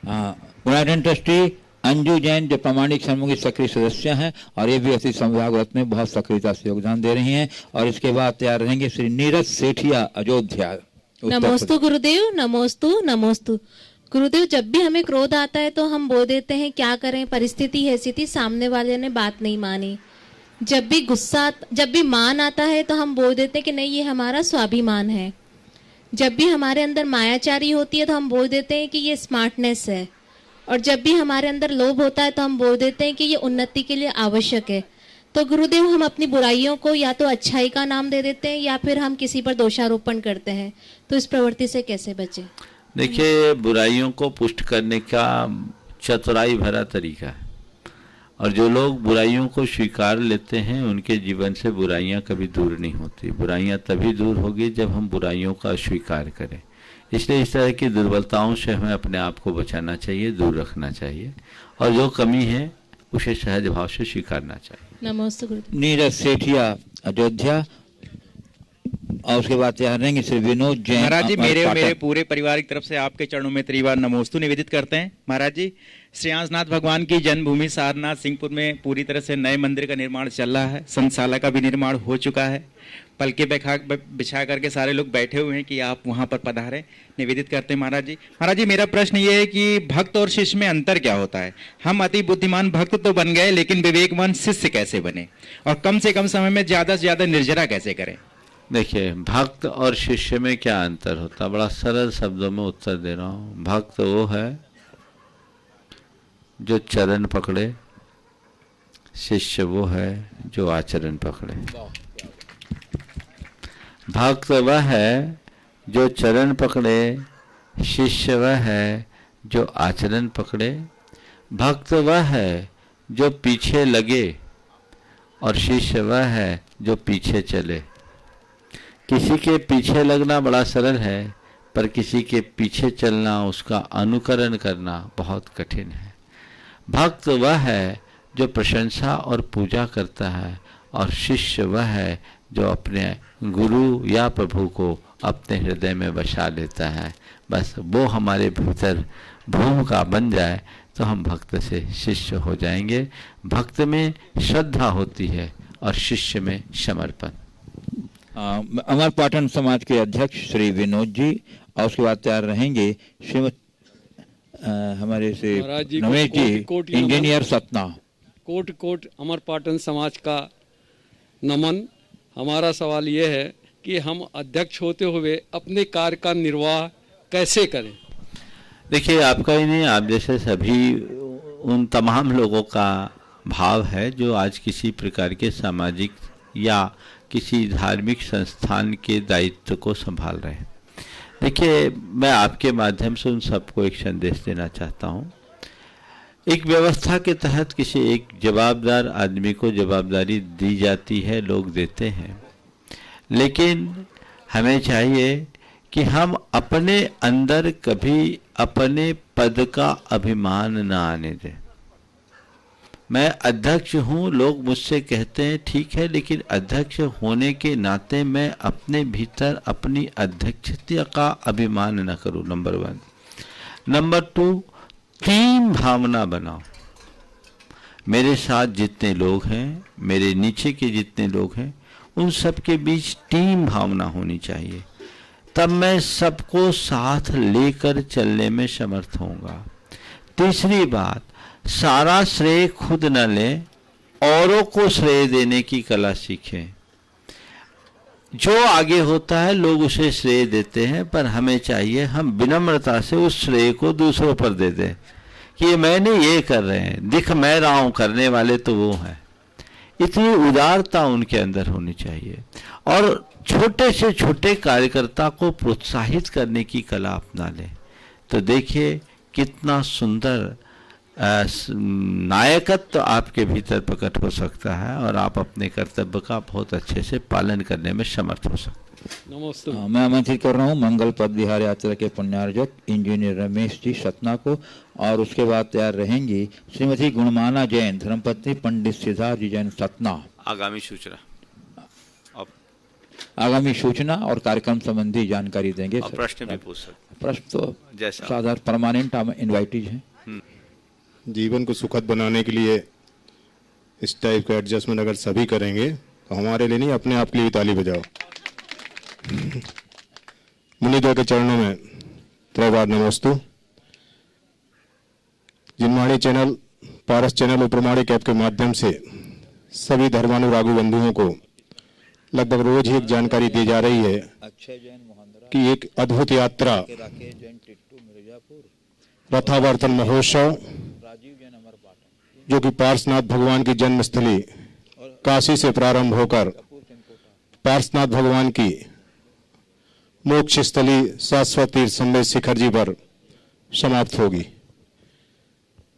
हाँ, ट्रस्टी अंजू जैन जो प्रामाणिक समूह की सक्रिय सदस्य हैं और ये भी अति संभागवत में बहुत सक्रियता से योगदान दे रही हैं। और इसके बाद तैयार रहेंगे श्री नीरज सेठिया, अयोध्या। नमोस्तु गुरुदेव। नमोस्तु नमोस्तु गुरुदेव। जब भी हमें क्रोध आता है तो हम बोल देते हैं क्या करें, परिस्थिति ऐसी थी, सामने वाले ने बात नहीं मानी। जब भी मान आता है तो हम बोल देते हैं कि नहीं, ये हमारा स्वाभिमान है। जब भी हमारे अंदर मायाचारी होती है तो हम बोल देते हैं कि ये स्मार्टनेस है। और जब भी हमारे अंदर लोभ होता है तो हम बोल देते हैं कि ये उन्नति के लिए आवश्यक है। तो गुरुदेव, हम अपनी बुराइयों को या तो अच्छाई का नाम दे देते हैं या फिर हम किसी पर दोषारोपण करते हैं। तो इस प्रवृत्ति से कैसे बचें? देखिए, बुराइयों को पुष्ट करने का चतुराई भरा तरीका है और जो लोग बुराइयों को स्वीकार लेते हैं उनके जीवन से बुराइयां कभी दूर नहीं होती। बुराइयां तभी दूर होगी जब हम बुराइयों का स्वीकार करें। इसलिए इस तरह की दुर्बलताओं से हमें अपने आप को बचाना चाहिए, दूर रखना चाहिए और जो कमी है उसे सहज भाव से स्वीकारना चाहिए। नमस्ते गुरुदेव। नीरज सेठिया, अयोध्या। और उसके बाद तैयार रहेंगे श्री विनोद जैन। महाराज जी, मेरे पूरे परिवार की तरफ से आपके चरणों में त्रिवार नमोस्तु निवेदित करते हैं। महाराज जी, श्रेयांसनाथ भगवान की जन्मभूमि सारनाथ सिंहपुर में पूरी तरह से नए मंदिर का निर्माण चल रहा है। संतशाला का भी निर्माण हो चुका है। पलके बिछा करके सारे लोग बैठे हुए हैं कि आप वहां पर पधारें, निवेदित करते हैं। महाराज जी, मेरा प्रश्न ये है कि भक्त और शिष्य में अंतर क्या होता है? हम अति बुद्धिमान भक्त तो बन गए, लेकिन विवेकवान शिष्य कैसे बने और कम से कम समय में ज्यादा से ज्यादा निर्जरा कैसे करें? देखिए, भक्त और शिष्य में क्या अंतर होता है? बड़ा सरल शब्दों में उत्तर दे रहा हूँ। भक्त वो है जो चरण पकड़े, शिष्य वो है जो आचरण पकड़े। भक्त वह है जो चरण पकड़े, शिष्य वह है जो आचरण पकड़े। भक्त वह है जो पीछे लगे और शिष्य वह है जो पीछे चले। किसी के पीछे लगना बड़ा सरल है, पर किसी के पीछे चलना, उसका अनुकरण करना बहुत कठिन है। भक्त वह है जो प्रशंसा और पूजा करता है और शिष्य वह है जो अपने गुरु या प्रभु को अपने हृदय में बसा लेता है। बस वो हमारे भीतर भूमिका बन जाए तो हम भक्त से शिष्य हो जाएंगे। भक्त में श्रद्धा होती है और शिष्य में समर्पण। अमर पाटन समाज के अध्यक्ष श्री विनोद जी और उसके बाद तैयार रहेंगे श्रीमती हमारे से नवेश जी, इंजीनियर सतना। कोट कोट अमर पाटन समाज का नमन। हमारा सवाल ये है कि हम अध्यक्ष होते हुए अपने कार्य का निर्वाह कैसे करें? देखिए, आपका ही नहीं, आप जैसे सभी उन तमाम लोगों का भाव है जो आज किसी प्रकार के सामाजिक या किसी धार्मिक संस्थान के दायित्व को संभाल रहे हैं। देखिए, मैं आपके माध्यम से उन सबको एक संदेश देना चाहता हूँ। एक व्यवस्था के तहत किसी एक जवाबदार आदमी को जवाबदारी दी जाती है, लोग देते हैं, लेकिन हमें चाहिए कि हम अपने अंदर कभी अपने पद का अभिमान न आने दें। मैं अध्यक्ष हूँ, लोग मुझसे कहते हैं ठीक है, लेकिन अध्यक्ष होने के नाते मैं अपने भीतर अपनी अध्यक्षता का अभिमान न करूँ, नंबर 1। नंबर 2, टीम भावना बनाओ। मेरे साथ जितने लोग हैं, मेरे नीचे के जितने लोग हैं, उन सब के बीच टीम भावना होनी चाहिए, तब मैं सबको साथ लेकर चलने में समर्थ होऊंगा। तीसरी बात, सारा श्रेय खुद न लें, औरों को श्रेय देने की कला सीखें। जो आगे होता है लोग उसे श्रेय देते हैं, पर हमें चाहिए हम विनम्रता से उस श्रेय को दूसरों पर दे दें कि ये मैंने ये कर रहे हैं, दिख मैं रहा हूं, करने वाले तो वो हैं। इतनी उदारता उनके अंदर होनी चाहिए, और छोटे से छोटे कार्यकर्ता को प्रोत्साहित करने की कला अपना लें। तो देखिए कितना सुंदर नायकत्व आपके भीतर प्रकट हो सकता है, और आप अपने कर्तव्य का बहुत अच्छे से पालन करने में समर्थ हो सकते हैं। नमस्ते। मैं आमंत्रित कर रहा हूँ मंगल पद विहार यात्रा के पुण्यार्जक इंजीनियर रमेश जी सतना को, और उसके बाद तैयार रहेंगी श्रीमती गुणमाना जैन, धर्मपत्नी पंडित सिद्धार्थ जी जैन सतना। आगामी सूचना और कार्यक्रम संबंधी जानकारी देंगे। प्रश्न भी पूछ सकते। प्रश्न तो जैसा साधारण परमानेंट इनवाइटेड हैं। जीवन को सुखद बनाने के लिए इस टाइप का एडजस्टमेंट अगर सभी करेंगे तो हमारे लिए नहीं, अपने आप के लिए ताली बजाओ। मुनिद्वय के चरणों में त्रैवार नमोस्तु। जिनवाणी चैनल, पारस चैनल और प्रमाणी कैप के माध्यम से सभी धर्मानुरागी बंधुओं को लगभग रोज ही एक जानकारी दी जा रही है कि एक अद्भुत यात्रा रथावर्तन महोत्सव, जो कि पार्श्वनाथ भगवान की जन्मस्थली काशी से प्रारंभ होकर पार्श्वनाथ भगवान की मोक्ष स्थली शाश्वत तीर्थ समेत शिखर जी पर समाप्त होगी।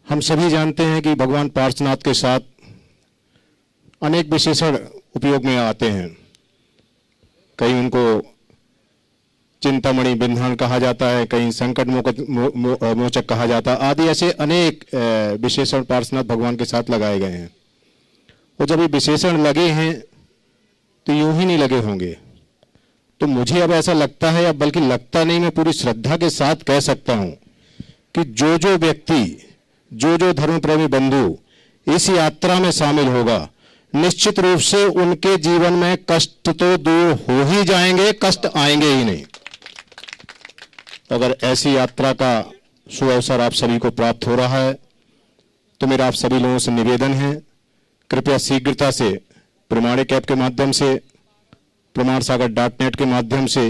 हम सभी जानते हैं कि भगवान पार्श्वनाथ के साथ अनेक विशेषण उपयोग में आते हैं। कहीं उनको चिंतामणि बिंधान कहा जाता है, कहीं संकट मोचक कहा जाता है, आदि ऐसे अनेक विशेषण पार्श्वनाथ भगवान के साथ लगाए गए हैं। और जब ये विशेषण लगे हैं तो यूं ही नहीं लगे होंगे। तो मुझे अब ऐसा लगता है, अब बल्कि लगता नहीं, मैं पूरी श्रद्धा के साथ कह सकता हूं कि जो जो व्यक्ति, जो जो धर्म प्रेमी बंधु इस यात्रा में शामिल होगा, निश्चित रूप से उनके जीवन में कष्ट तो दूर हो ही जाएंगे, कष्ट आएंगे ही नहीं। अगर ऐसी यात्रा का सुअवसर आप सभी को प्राप्त हो रहा है तो मेरा आप सभी लोगों से निवेदन है, कृपया शीघ्रता से प्रमाणिक ऐप के माध्यम से, प्रमाण सागर .net के माध्यम से,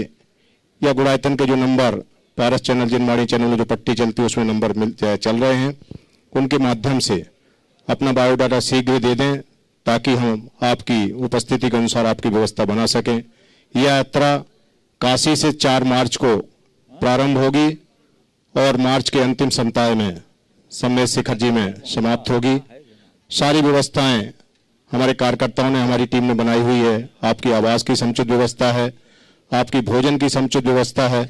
या गुड़ायतन के जो नंबर पारस चैनल, जिनवाणी चैनल में जो पट्टी चलती है उसमें नंबर चल रहे हैं, उनके माध्यम से अपना बायोडाटा शीघ्र दे दें, ताकि हम आपकी उपस्थिति के अनुसार आपकी व्यवस्था बना सकें। यह यात्रा काशी से 4 मार्च को प्रारंभ होगी और मार्च के अंतिम सप्ताह में समेत शिखर जी में समाप्त होगी। सारी व्यवस्थाएं हमारे कार्यकर्ताओं ने, हमारी टीम ने बनाई हुई है। आपकी आवास की समुचित व्यवस्था है, आपकी भोजन की समुचित व्यवस्था है,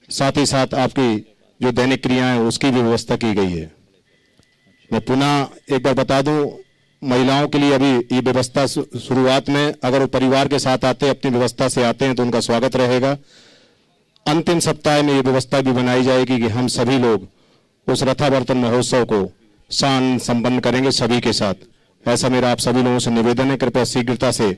साथ ही साथ आपकी जो दैनिक क्रियाएं उसकी भी व्यवस्था की गई है। मैं पुनः एक बार बता दूं, महिलाओं के लिए अभी ये व्यवस्था शुरुआत में, अगर वो परिवार के साथ आते हैं, अपनी व्यवस्था से आते हैं, तो उनका स्वागत रहेगा। अंतिम सप्ताह में ये व्यवस्था भी बनाई जाएगी कि हम सभी लोग उस रथावर्तन महोत्सव को शान संपन्न करेंगे सभी के साथ। ऐसा मेरा आप सभी लोगों से निवेदन है, कृपया शीघ्रता से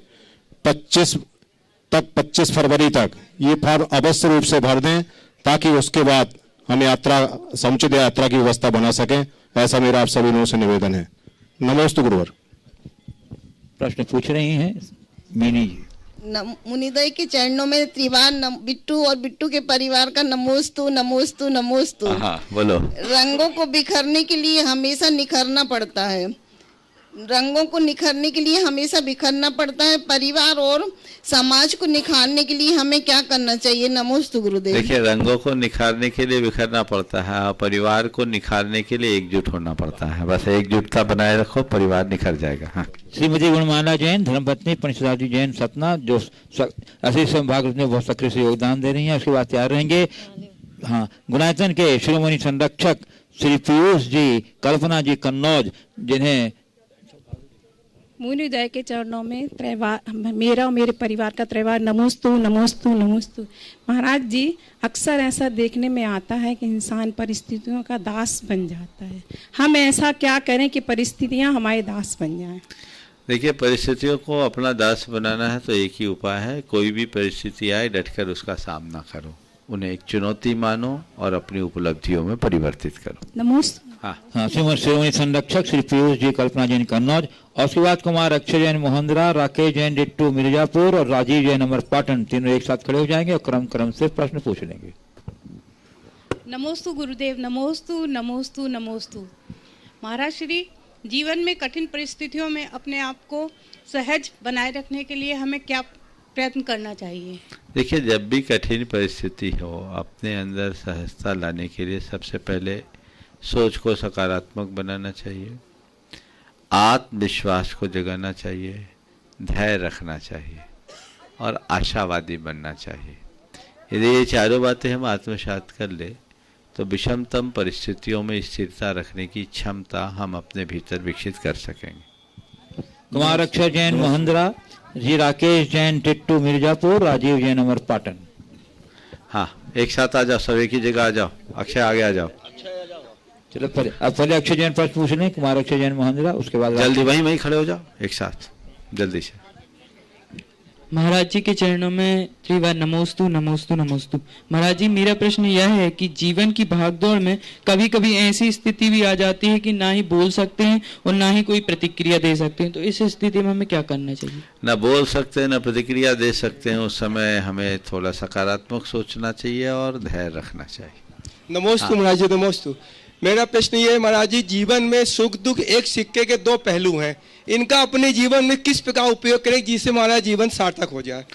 25 फरवरी तक ये फॉर्म अवश्य रूप से भर दें, ताकि उसके बाद हम यात्रा, समुचित यात्रा की व्यवस्था बना सकें। ऐसा मेरा आप सभी लोगों से निवेदन है। नमोस्तु गुरुवर। प्रश्न पूछ रही हैं मीनी जी। मुनिदय के चरणों में त्रिवार बिट्टू और बिट्टू के परिवार का नमोस्तु नमोस्तु नमोस्तु। हाँ बोलो। रंगों को बिखरने के लिए हमेशा निखरना पड़ता है, रंगों को निखरने के लिए हमेशा बिखरना पड़ता है। परिवार और समाज को निखारने के लिए हमें क्या करना चाहिए? नमोस्तु गुरुदेव। देखिए, रंगों को निखारने के लिए बिखरना पड़ता है और परिवार को निखारने के लिए एकजुट होना पड़ता है। बस एकजुटता बनाए रखो, परिवार निखर जाएगा। हाँ। श्रीमती गुणमाला जैन, धर्मपत्नी पंचदाजी जैन सतना, जो असीस भाग में बहुत सक्रिय से योगदान दे रही हैं। उसके बाद तैयार रहेंगे हाँ गुणायतन के शिरोमणि संरक्षक श्री पीयूष जी, कल्पना जी कन्नौज, जिन्हें मुनिदय के चरणों में मेरा और मेरे परिवार का त्रिवार नमोस्तु नमोस्तु नमोस्तु। महाराज जी, अक्सर ऐसा देखने में आता है कि इंसान परिस्थितियों का दास बन जाता है। हम ऐसा क्या करें कि परिस्थितियां हमारे दास बन जाएं? देखिए, परिस्थितियों को अपना दास बनाना है तो एक ही उपाय है, कोई भी परिस्थिति आए डटकर उसका सामना करो, उन्हें एक चुनौती मानो और अपनी उपलब्धियों में परिवर्तित करो। नमोस्तु। हाँ शिरोमणि संरक्षक श्री पीयूष जी, कल्पना जैन कन्नौज, और उसके बाद कुमार अक्षय जैन मोहंद्रा, राकेश जैन डिट्टू मिर्जापुर और राजीव जैन अमरपाटन, तीनों एक साथ खड़े हो जाएंगे और क्रम क्रम से प्रश्न पूछ लेंगे। नमोस्तु गुरुदेव, नमोस्तु नमोस्तु नमोस्तु। महाराज श्री, जीवन में कठिन परिस्थितियों में अपने आप को सहज बनाए रखने के लिए हमें क्या प्रयत्न करना चाहिए? देखिए, जब भी कठिन परिस्थिति हो, अपने अंदर सहजता लाने के लिए सबसे पहले सोच को सकारात्मक बनाना चाहिए, आत्मविश्वास को जगाना चाहिए, धैर्य रखना चाहिए और आशावादी बनना चाहिए। यदि ये चारों बातें हम आत्मसात कर ले तो विषमतम परिस्थितियों में स्थिरता रखने की क्षमता हम अपने भीतर विकसित कर सकेंगे। कुमार अक्षय जैन मोहंद्रा जी, राकेश जैन टिट्टू मिर्जापुर, राजीव जैन अमरपाटन। हाँ, एक साथ आ जाओ, सब एक ही जगह आ जाओ। अक्षय आगे आ जाओ। चलो पहले अक्षय जैन प्रश्न पूछ लें, कुमार अक्षय जैन मोहंद्रा, उसके बाद जल्दी वहीं खड़े हो जाओ एक साथ, जल्दी से। महाराज जी के चरणों में त्रिवार नमोस्तु नमोस्तु नमोस्तु। महाराज जी, मेरा प्रश्न यह है कि जीवन की भागदौड़ में कभी कभी ऐसी स्थिति भी आ जाती है कि ना ही बोल सकते हैं और ना ही कोई प्रतिक्रिया दे सकते हैं, तो इस स्थिति में हमें क्या करना चाहिए? ना बोल सकते हैं, ना प्रतिक्रिया दे सकते हैं, उस समय हमें थोड़ा सकारात्मक सोचना चाहिए और धैर्य रखना चाहिए। नमोस्तु महाराज जी, नमोस्तु। मेरा प्रश्न ये है महाराज जी, जीवन में सुख दुख एक सिक्के के दो पहलू हैं, इनका अपने जीवन में किस प्रकार उपयोग करें जिससे हमारा जीवन सार्थक हो जाए?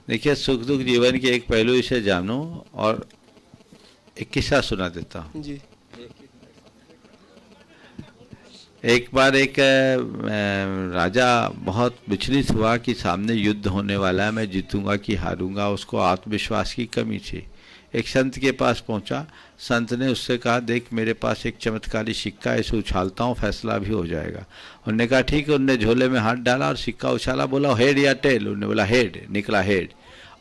देखिए, सुख दुख जीवन के एक पहलू, इसे जानो। और एक किस्सा सुना देता हूँ जी। एक बार एक राजा बहुत विचलित हुआ कि सामने युद्ध होने वाला है, मैं जीतूंगा कि हारूंगा। उसको आत्मविश्वास की कमी थी। एक संत के पास पहुंचा। संत ने उससे कहा, देख मेरे पास एक चमत्कारी सिक्का है, इसे उछालता हूँ, फैसला भी हो जाएगा। उन्होंने कहा ठीक है। उनने झोले में हाथ डाला और सिक्का उछाला। बोला हेड या टेल? उन्होंने बोला हेड। निकला हेड।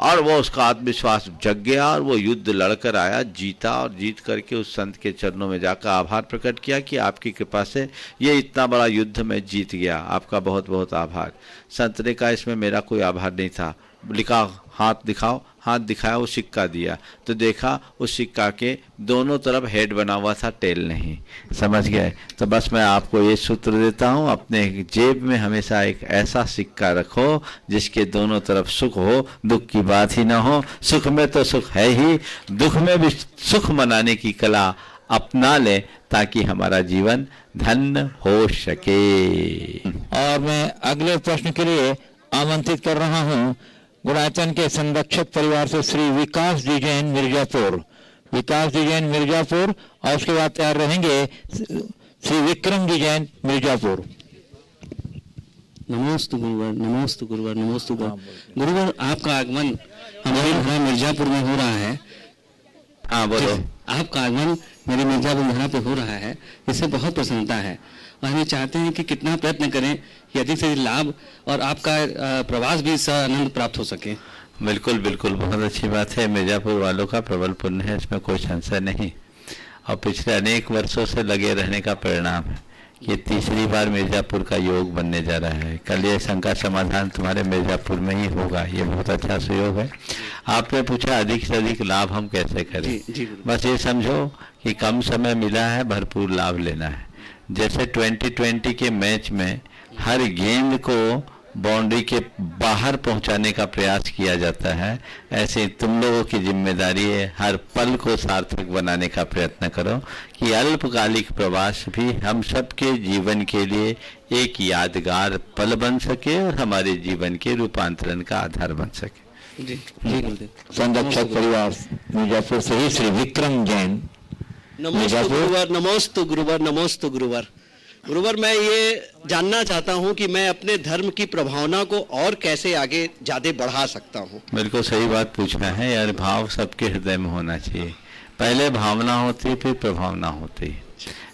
और वो उसका आत्मविश्वास जग गया और वो युद्ध लड़कर आया, जीता। और जीत करके उस संत के चरणों में जाकर आभार प्रकट किया कि आपकी कृपा से ये इतना बड़ा युद्ध में जीत गया, आपका बहुत बहुत आभार। संत ने कहा इसमें मेरा कोई आभार नहीं था। लिखा हाथ दिखाओ। हाथ दिखाया, वो सिक्का दिया तो देखा उस सिक्का के दोनों तरफ हेड बना हुआ था, टेल नहीं। समझ गए? तो बस मैं आपको ये सूत्र देता हूँ, अपने जेब में हमेशा एक ऐसा सिक्का रखो जिसके दोनों तरफ सुख हो, दुख की बात ही ना हो। सुख में तो सुख है ही, दुख में भी सुख मनाने की कला अपना ले ताकि हमारा जीवन धन्य हो सके। और मैं अगले प्रश्न के लिए आमंत्रित कर रहा हूँ गुणायतन के संरक्षक परिवार से श्री विकास जी जैन मिर्जापुर। विकास जी जैन मिर्जापुर, और उसके बाद तैयार रहेंगे श्री विक्रम जी जैन मिर्जापुर। नमोस्तु गुरुवर, नमोस्तु गुरुवर, नमोस्तु गुरुवर। आपका आगमन हमारे घर मिर्जापुर में हो रहा है। हाँ बोलो। आपका आगमन मेरे मिर्जापुर यहाँ पे हो रहा है, इससे बहुत प्रसन्नता है। और हम चाहते हैं कि कितना प्रयत्न करें कि अधिक से अधिक लाभ और आपका प्रवास भी इससे आनंद प्राप्त हो सके। बिल्कुल बिल्कुल, बहुत अच्छी बात है। मिर्जापुर वालों का प्रबल पुण्य है, इसमें कोई संशय नहीं। और पिछले अनेक वर्षों से लगे रहने का परिणाम है। ये तीसरी बार मिर्जापुर का योग बनने जा रहा है। कल ये शंका समाधान तुम्हारे मिर्जापुर में ही होगा, ये बहुत अच्छा सुयोग है। आपने पूछा अधिक से अधिक लाभ हम कैसे करें। जी, बस ये समझो कि कम समय मिला है, भरपूर लाभ लेना है। जैसे 2020 के मैच में हर गेंद को बाउंड्री के बाहर पहुंचाने का प्रयास किया जाता है, ऐसे तुम लोगों की जिम्मेदारी है हर पल को सार्थक बनाने का प्रयत्न करो कि अल्पकालिक प्रवास भी हम सबके जीवन के लिए एक यादगार पल बन सके और हमारे जीवन के रूपांतरण का आधार बन सके। जी जी। संरक्षक परिवार मिर्जापुर से ही श्री विक्रम जैन। नमोस्तु गुरुवर, नमोस्तु गुरुवर, नमोस्तु गुरुवर। गुरुवर, मैं ये जानना चाहता हूँ कि मैं अपने धर्म की प्रभावना को और कैसे आगे ज्यादा बढ़ा सकता हूँ। बिल्कुल सही बात पूछना है यार। भाव सबके हृदय में होना चाहिए। पहले भावना होती फिर प्रभावना होती।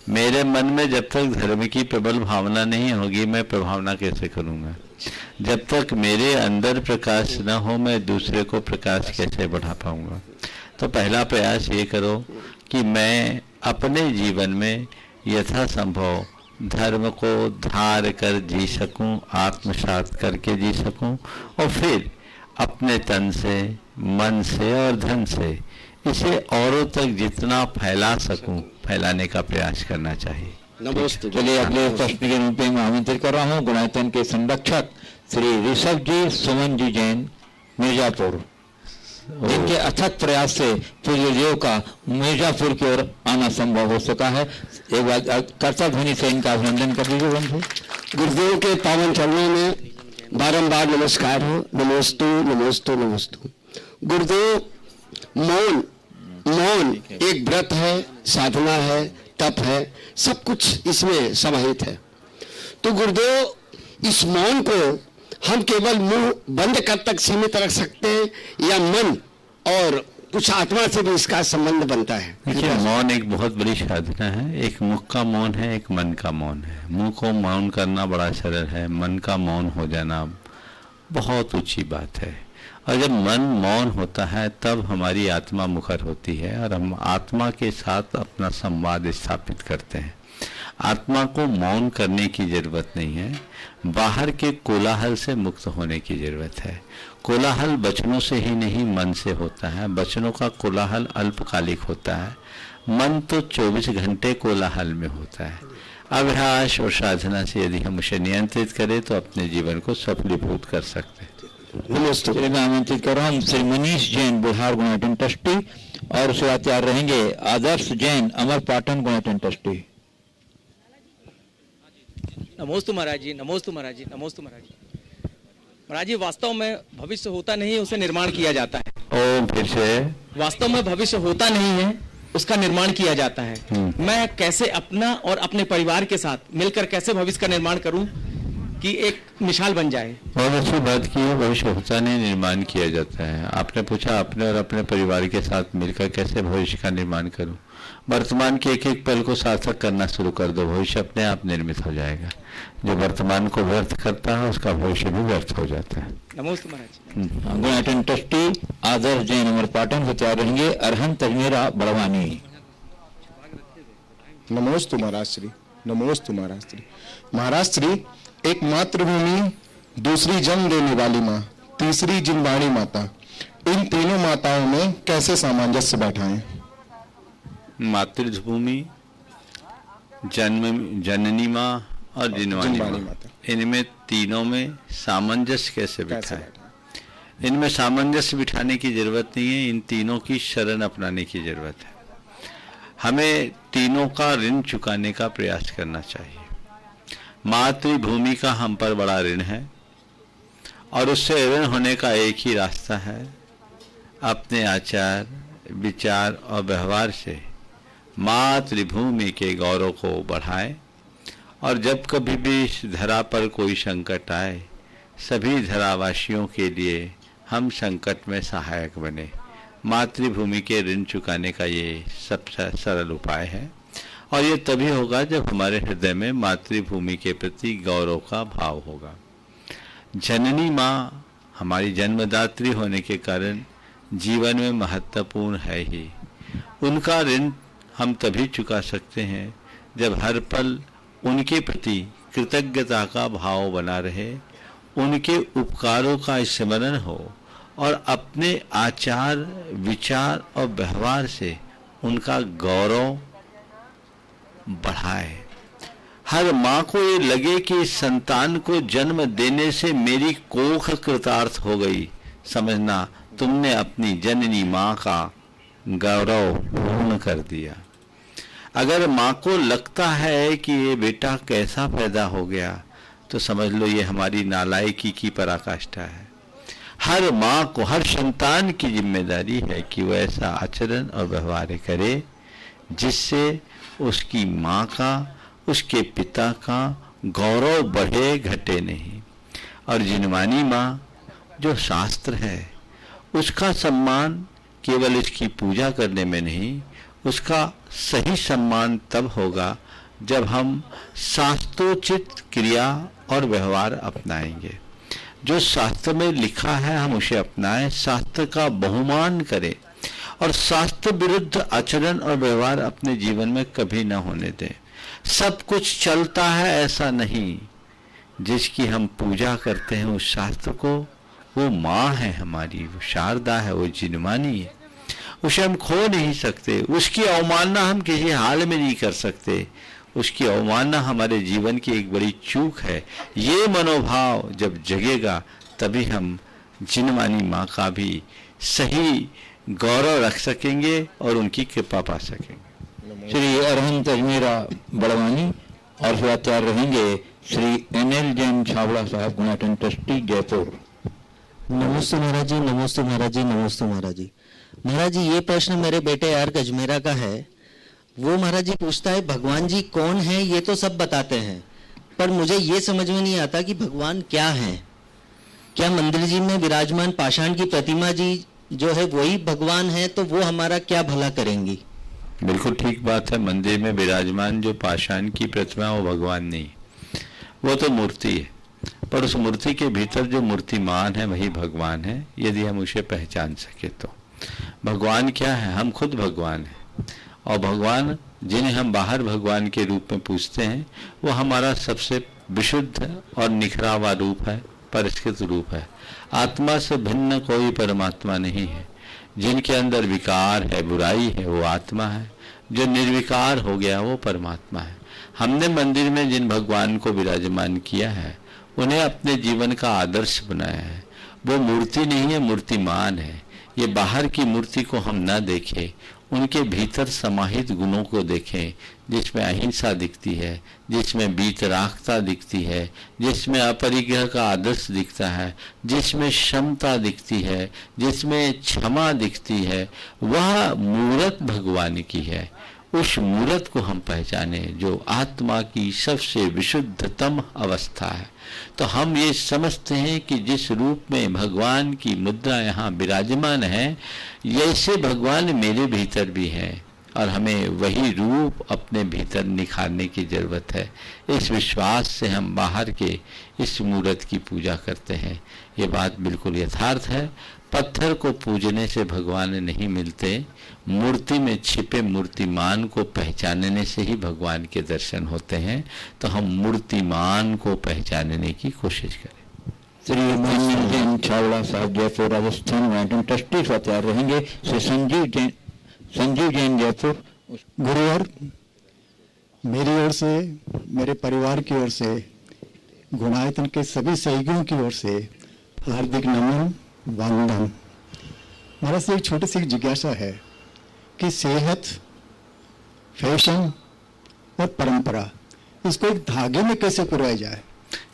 मेरे मन में जब तक धर्म की प्रबल भावना नहीं होगी मैं प्रभावना कैसे करूँगा? जब तक मेरे अंदर प्रकाश न हो मैं दूसरे को प्रकाश कैसे बढ़ा पाऊंगा? तो पहला प्रयास ये करो कि मैं अपने जीवन में यथासंभव धर्म को धार कर जी सकूं, आत्मसात करके जी सकूं और फिर अपने तन से, मन से और धन से इसे औरों तक जितना फैला सकूं फैलाने का प्रयास करना चाहिए। नमस्ते। चलिए अगले प्रश्न के रूप में आमंत्रित कर रहा हूँ गुणायतन के संरक्षक श्री ऋषभ जी, सुमन जी जैन, मिर्जापुर, जिनके अथक प्रयास से पूज्यदेव का मिर्जापुर की ओर आना संभव हो सका है। एक बार कर्ता ध्वनि से इनका अभिनंदन कर दीजिए बंधु। गुरुदेव के पावन चरणों में बारंबार नमस्कार हो। नमोस्तु नमोस्तु नमोस्तु। गुरुदेव, मौन एक व्रत है, साधना है, तप है, सब कुछ इसमें समाहित है। तो गुरुदेव, इस मौन को हम केवल मुंह बंद कर तक सीमित रख सकते हैं या मन और कुछ आत्मा से भी इसका संबंध बनता है? देखिए, मौन एक बहुत बड़ी साधना है। एक मुख का मौन है, एक मन का मौन है। मुंह को मौन करना बड़ा सरल है, मन का मौन हो जाना बहुत ऊंची बात है। और जब मन मौन होता है तब हमारी आत्मा मुखर होती है और हम आत्मा के साथ अपना संवाद स्थापित करते हैं। आत्मा को मौन करने की जरूरत नहीं है, बाहर के कोलाहल से मुक्त होने की जरूरत है। कोलाहल वचनों से ही नहीं मन से होता है। वचनों का कोलाहल अल्पकालिक होता है, मन तो 24 घंटे कोलाहल में होता है। अभ्यास और साधना से यदि हम उसे नियंत्रित करें तो अपने जीवन को सफलीभूत कर सकते हैं। नमस्ते। मैं आमंत्रित कर रहा हूँ श्री मनीष जैन, बुढ़ार, गुणायतन ट्रस्टी, और सेवा तैयार रहेंगे आदर्श जैन, अमरपाटन, गुणायतन ट्रस्टी। नमोस्तु महाराज जी, नमोस्तु महाराज जी, नमोस्तु महाराज जी। महाराज जी, वास्तव में भविष्य होता नहीं है, उसे निर्माण किया जाता है। ओ, फिर से वास्तव में भविष्य होता नहीं है, उसका निर्माण किया जाता है। मैं कैसे अपना और अपने परिवार के साथ मिलकर कैसे भविष्य का निर्माण करूं कि एक मिसाल बन जाए? बहुत अच्छी बात की है। भविष्य होता नहीं, निर्माण किया जाता है। आपने पूछा अपने और अपने परिवार के साथ मिलकर कैसे भविष्य का निर्माण करूं। वर्तमान के एक एक पल को सार्थक करना शुरू कर दो, भविष्य अपने आप निर्मित हो जाएगा। जो वर्तमान को व्यर्थ करता है उसका भविष्य भी व्यर्थ हो जाता है। नमस्ते महाराज। गुणायतन ट्रस्टी आदर्श जैन, अमरपाटन से तैयार रहेंगे अरहंत तजमेरा, बड़वानी। नमोस्तु महाराज श्री, नमोस्तु महाराज श्री। महाराज श्री, एक मातृभूमि, दूसरी जन्म देने वाली माँ, तीसरी जिनवाणी माता, इन तीनों माताओं में कैसे सामंजस्य बैठाएं? मातृभूमि, जननी माँ और जिनवाणी माता, इनमें तीनों में सामंजस्य कैसे बिठाएं? इनमें सामंजस्य बिठाने की जरूरत नहीं है, इन तीनों की शरण अपनाने की जरूरत है। हमें तीनों का ऋण चुकाने का प्रयास करना चाहिए। मातृभूमि का हम पर बड़ा ऋण है और उससे ऋण होने का एक ही रास्ता है, अपने आचार, विचार और व्यवहार से मातृभूमि के गौरव को बढ़ाएं। और जब कभी भी इस धरा पर कोई संकट आए, सभी धरावासियों के लिए हम संकट में सहायक बने। मातृभूमि के ऋण चुकाने का ये सबसे सरल उपाय है और ये तभी होगा जब हमारे हृदय में मातृभूमि के प्रति गौरव का भाव होगा। जननी माँ हमारी जन्मदात्री होने के कारण जीवन में महत्वपूर्ण है ही। उनका ऋण हम तभी चुका सकते हैं जब हर पल उनके प्रति कृतज्ञता का भाव बना रहे, उनके उपकारों का स्मरण हो और अपने आचार, विचार और व्यवहार से उनका गौरव बढ़ाए। हर माँ को ये लगे कि इस संतान को जन्म देने से मेरी कोख कृतार्थ हो गई, समझना तुमने अपनी जननी माँ का गौरव पूर्ण कर दिया। अगर माँ को लगता है कि ये बेटा कैसा पैदा हो गया, तो समझ लो ये हमारी नालायकी की पराकाष्ठा है। हर माँ को, हर संतान की जिम्मेदारी है कि वह ऐसा आचरण और व्यवहार करे जिससे उसकी माँ का, उसके पिता का गौरव बढ़े, घटे नहीं। और जिनवानी माँ जो शास्त्र है, उसका सम्मान केवल इसकी पूजा करने में नहीं, उसका सही सम्मान तब होगा जब हम शास्त्रोचित क्रिया और व्यवहार अपनाएंगे। जो शास्त्र में लिखा है हम उसे अपनाएं, शास्त्र का बहुमान करें और शास्त्र विरुद्ध आचरण और व्यवहार अपने जीवन में कभी न होने दें। सब कुछ चलता है ऐसा नहीं, जिसकी हम पूजा करते हैं उस शास्त्र को, वो माँ है हमारी, वो शारदा है, वो जिनवानी है, उसे हम खो नहीं सकते। उसकी अवमानना हम किसी हाल में नहीं कर सकते, उसकी अवमानना हमारे जीवन की एक बड़ी चूक है। ये मनोभाव जब जगेगा तभी हम जिनवानी माँ का भी सही गौरव रख सकेंगे और उनकी कृपा पा सकेंगे। श्री अरहंत अजमेरा बड़वानी और शिवाचार्य रहेंगे श्री NL जैन छावड़ा साहब, गुणाटन ट्रस्टी, जयपुर। नमस्ते महाराज जी, नमस्ते महाराज जी, नमस्ते महाराज जी। महाराज जी, ये प्रश्न मेरे बेटे आर्क अजमेरा का है। वो महाराज जी पूछता है भगवान जी कौन है, ये तो सब बताते हैं, पर मुझे ये समझ में नहीं आता कि भगवान क्या है। क्या मंदिर जी में विराजमान पाषाण की प्रतिमा जी जो है वही भगवान है, तो वो हमारा क्या भला करेंगी? बिल्कुल ठीक बात है। मंदिर में विराजमान जो पाषाण की प्रतिमा वो भगवान नहीं, वो तो मूर्ति है, पर उस मूर्ति के भीतर जो मूर्तिमान है वही भगवान है, यदि हम उसे पहचान सके तो। भगवान क्या है? हम खुद भगवान हैं, और भगवान जिन्हें हम बाहर भगवान के रूप में पूछते हैं वो हमारा सबसे विशुद्ध और निखरा हुआ रूप है, परिष्कृत रूप है। आत्मा से भिन्न कोई परमात्मा नहीं है। जिनके अंदर विकार है, बुराई है, वो आत्मा है। जो निर्विकार हो गया वो परमात्मा है। हमने मंदिर में जिन भगवान को विराजमान किया है उन्हें अपने जीवन का आदर्श बनाया है। वो मूर्ति नहीं है, मूर्तिमान है। ये बाहर की मूर्ति को हम ना देखें, उनके भीतर समाहित गुणों को देखें, जिसमें अहिंसा दिखती है, जिसमें वीतरागता दिखती है, जिसमें अपरिग्रह का आदर्श दिखता है, जिसमें क्षमता दिखती है, जिसमें क्षमा दिखती है, वह मूर्त भगवान की है। उस मूर्त को हम पहचाने जो आत्मा की सबसे विशुद्धतम अवस्था है। तो हम ये समझते हैं कि जिस रूप में भगवान की मुद्रा यहाँ विराजमान है, जैसे भगवान मेरे भीतर भी है, और हमें वही रूप अपने भीतर निखारने की जरूरत है। इस विश्वास से हम बाहर के इस मूर्त की पूजा करते हैं। ये बात बिल्कुल यथार्थ है। पत्थर को पूजने से भगवान नहीं मिलते, मूर्ति में छिपे मूर्तिमान को पहचानने से ही भगवान के दर्शन होते हैं। तो हम मूर्तिमान को पहचानने की कोशिश करें। श्री जैन छावड़ा साहब, जयपुर, राजस्थान, गुणाटन ट्रस्टी स्वाचार्य रहेंगे श्री संजीव जैन, जयपुर। गुरुवर, मेरी ओर से, मेरे परिवार की ओर से, गुणायतन के सभी सहयोगियों की ओर से हार्दिक नमन, वंदन। मेरा से एक छोटी सी जिज्ञासा है कि सेहत, फैशन और परंपरा, इसको एक धागे में कैसे पिरोया जाए?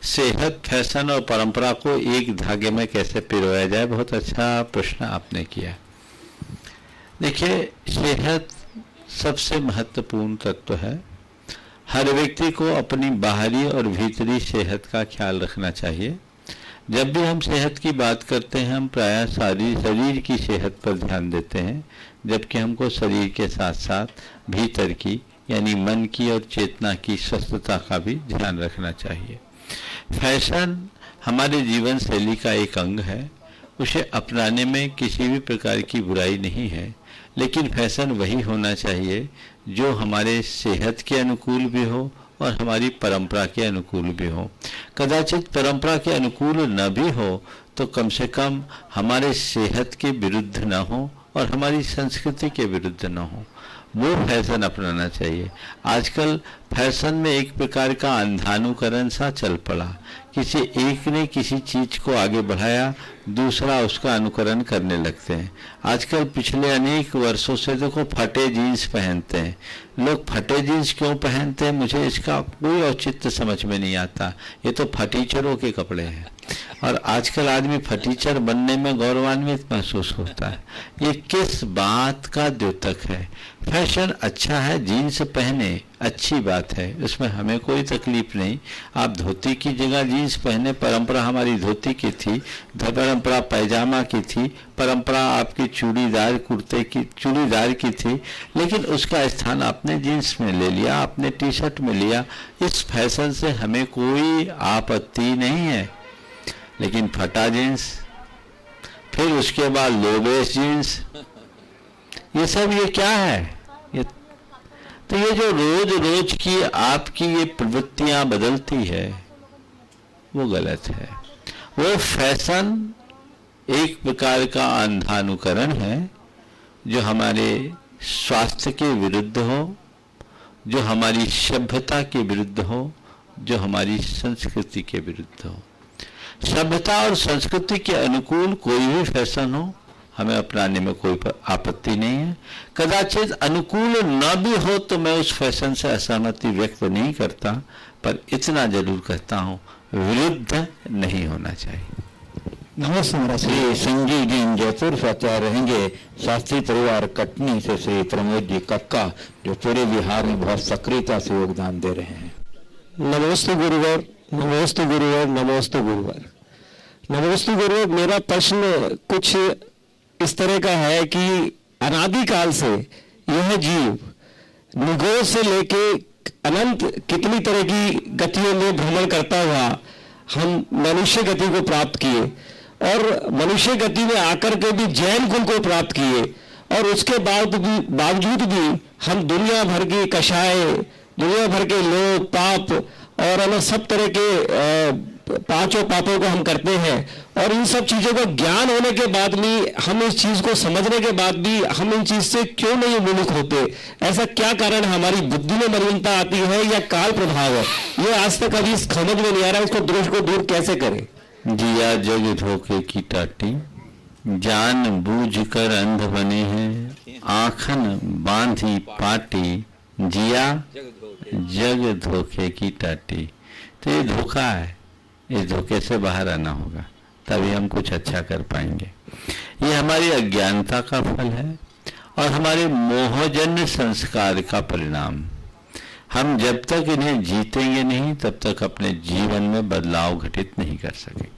सेहत, फैशन और परंपरा को एक धागे में कैसे पिरोया जाए, बहुत अच्छा प्रश्न आपने किया। देखिए, सेहत सबसे महत्वपूर्ण तत्व है। हर व्यक्ति को अपनी बाहरी और भीतरी सेहत का ख्याल रखना चाहिए। जब भी हम सेहत की बात करते हैं हम प्रायः शरीर की सेहत पर ध्यान देते हैं, जबकि हमको शरीर के साथ साथ भीतर की यानी मन की और चेतना की स्वस्थता का भी ध्यान रखना चाहिए। फैशन हमारे जीवन शैली का एक अंग है, उसे अपनाने में किसी भी प्रकार की बुराई नहीं है, लेकिन फैशन वही होना चाहिए जो हमारे सेहत के अनुकूल भी हो और हमारी परंपरा के अनुकूल भी हो। कदाचित परंपरा के अनुकूल न भी हो तो कम से कम हमारे सेहत के विरुद्ध न हो और हमारी संस्कृति के विरुद्ध न हो, वो फैशन अपनाना चाहिए। आजकल फैशन में एक प्रकार का अंधानुकरण सा चल पड़ा। किसी एक ने किसी चीज को आगे बढ़ाया, दूसरा उसका अनुकरण करने लगते हैं। आजकल पिछले अनेक वर्षों से देखो फटे जीन्स पहनते हैं लोग। फटे जीन्स क्यों पहनते हैं, मुझे इसका कोई औचित्य समझ में नहीं आता। ये तो फटीचरों के कपड़े हैं और आजकल आदमी फटीचर बनने में गौरवान्वित महसूस होता है। ये किस बात का द्योतक है? फैशन अच्छा है, जीन्स पहने, अच्छी बात है, उसमें हमें कोई तकलीफ नहीं। आप धोती की जगह जीन्स पहने, परंपरा हमारी धोती की थी, परंपरा पैजामा की थी, परंपरा आपकी चूड़ीदार कुर्ते की, चूड़ीदार की थी, लेकिन उसका स्थान आपने जीन्स में ले लिया, आपने टी शर्ट में लिया। इस फैशन से हमें कोई आपत्ति नहीं है। लेकिन फटा जीन्स, फिर उसके बाद लो बेस जीन्स, ये सब ये क्या है? ये तो ये जो रोज रोज की आपकी ये प्रवृत्तियां बदलती है वो गलत है। वो फैशन एक प्रकार का अंधानुकरण है जो हमारे स्वास्थ्य के विरुद्ध हो, जो हमारी सभ्यता के विरुद्ध हो, जो हमारी संस्कृति के विरुद्ध हो। सभ्यता और संस्कृति के अनुकूल कोई भी फैशन हो, हमें अपनाने में कोई आपत्ति नहीं है। कदाचित अनुकूल न भी हो तो मैं उस फैशन से असहमति व्यक्त नहीं करता, पर इतना जरूर कहता हूँ, विरुद्ध नहीं होना चाहिए। नमस्ते। श्री संजीव जी जयपुर से आचार्य रहेंगे। शास्त्री परिवार कटनी से श्री प्रमोद जी कक्का, जो पूरे बिहार में बहुत सक्रियता से योगदान दे रहे हैं। नमस्ते गुरुवर, नमस्ते गुरुवर, नमस्ते गुरुवर, नमस्ते गुरुवर। मेरा प्रश्न कुछ इस तरह का है कि अनादिकाल से यह जीव निगोज से लेके अनंत कितनी तरह की गतियों में भ्रमण करता हुआ हम मनुष्य गति को प्राप्त किए और मनुष्य गति में आकर के भी जैन कुल को प्राप्त किए, और उसके बावजूद भी हम दुनिया भर की कषाय, दुनिया भर के लोग, पाप और अलग सब तरह के पांचों पापों को हम करते हैं। और इन सब चीजों का ज्ञान होने के बाद भी, हम इस चीज को समझने के बाद भी हम इन चीज से क्यों नहीं विमुख होते? ऐसा क्या कारण हमारी बुद्धि में मलिनता आती है या काल प्रभाव है? ये आज तक अभी समझ में नहीं आ रहा है। इसको दोष को दूर कैसे करें? जिया जग धोखे की टाटी, जान बूझ कर अंध बने हैं, आंखन बांधी पाटी, जिया जग धोखे की टाटी। तो ये धोखा है, इस धोखे से बाहर आना होगा, तभी हम कुछ अच्छा कर पाएंगे। ये हमारी अज्ञानता का फल है और हमारे मोहजन्य संस्कार का परिणाम। हम जब तक इन्हें जीतेंगे नहीं, तब तक अपने जीवन में बदलाव घटित नहीं कर सकेंगे।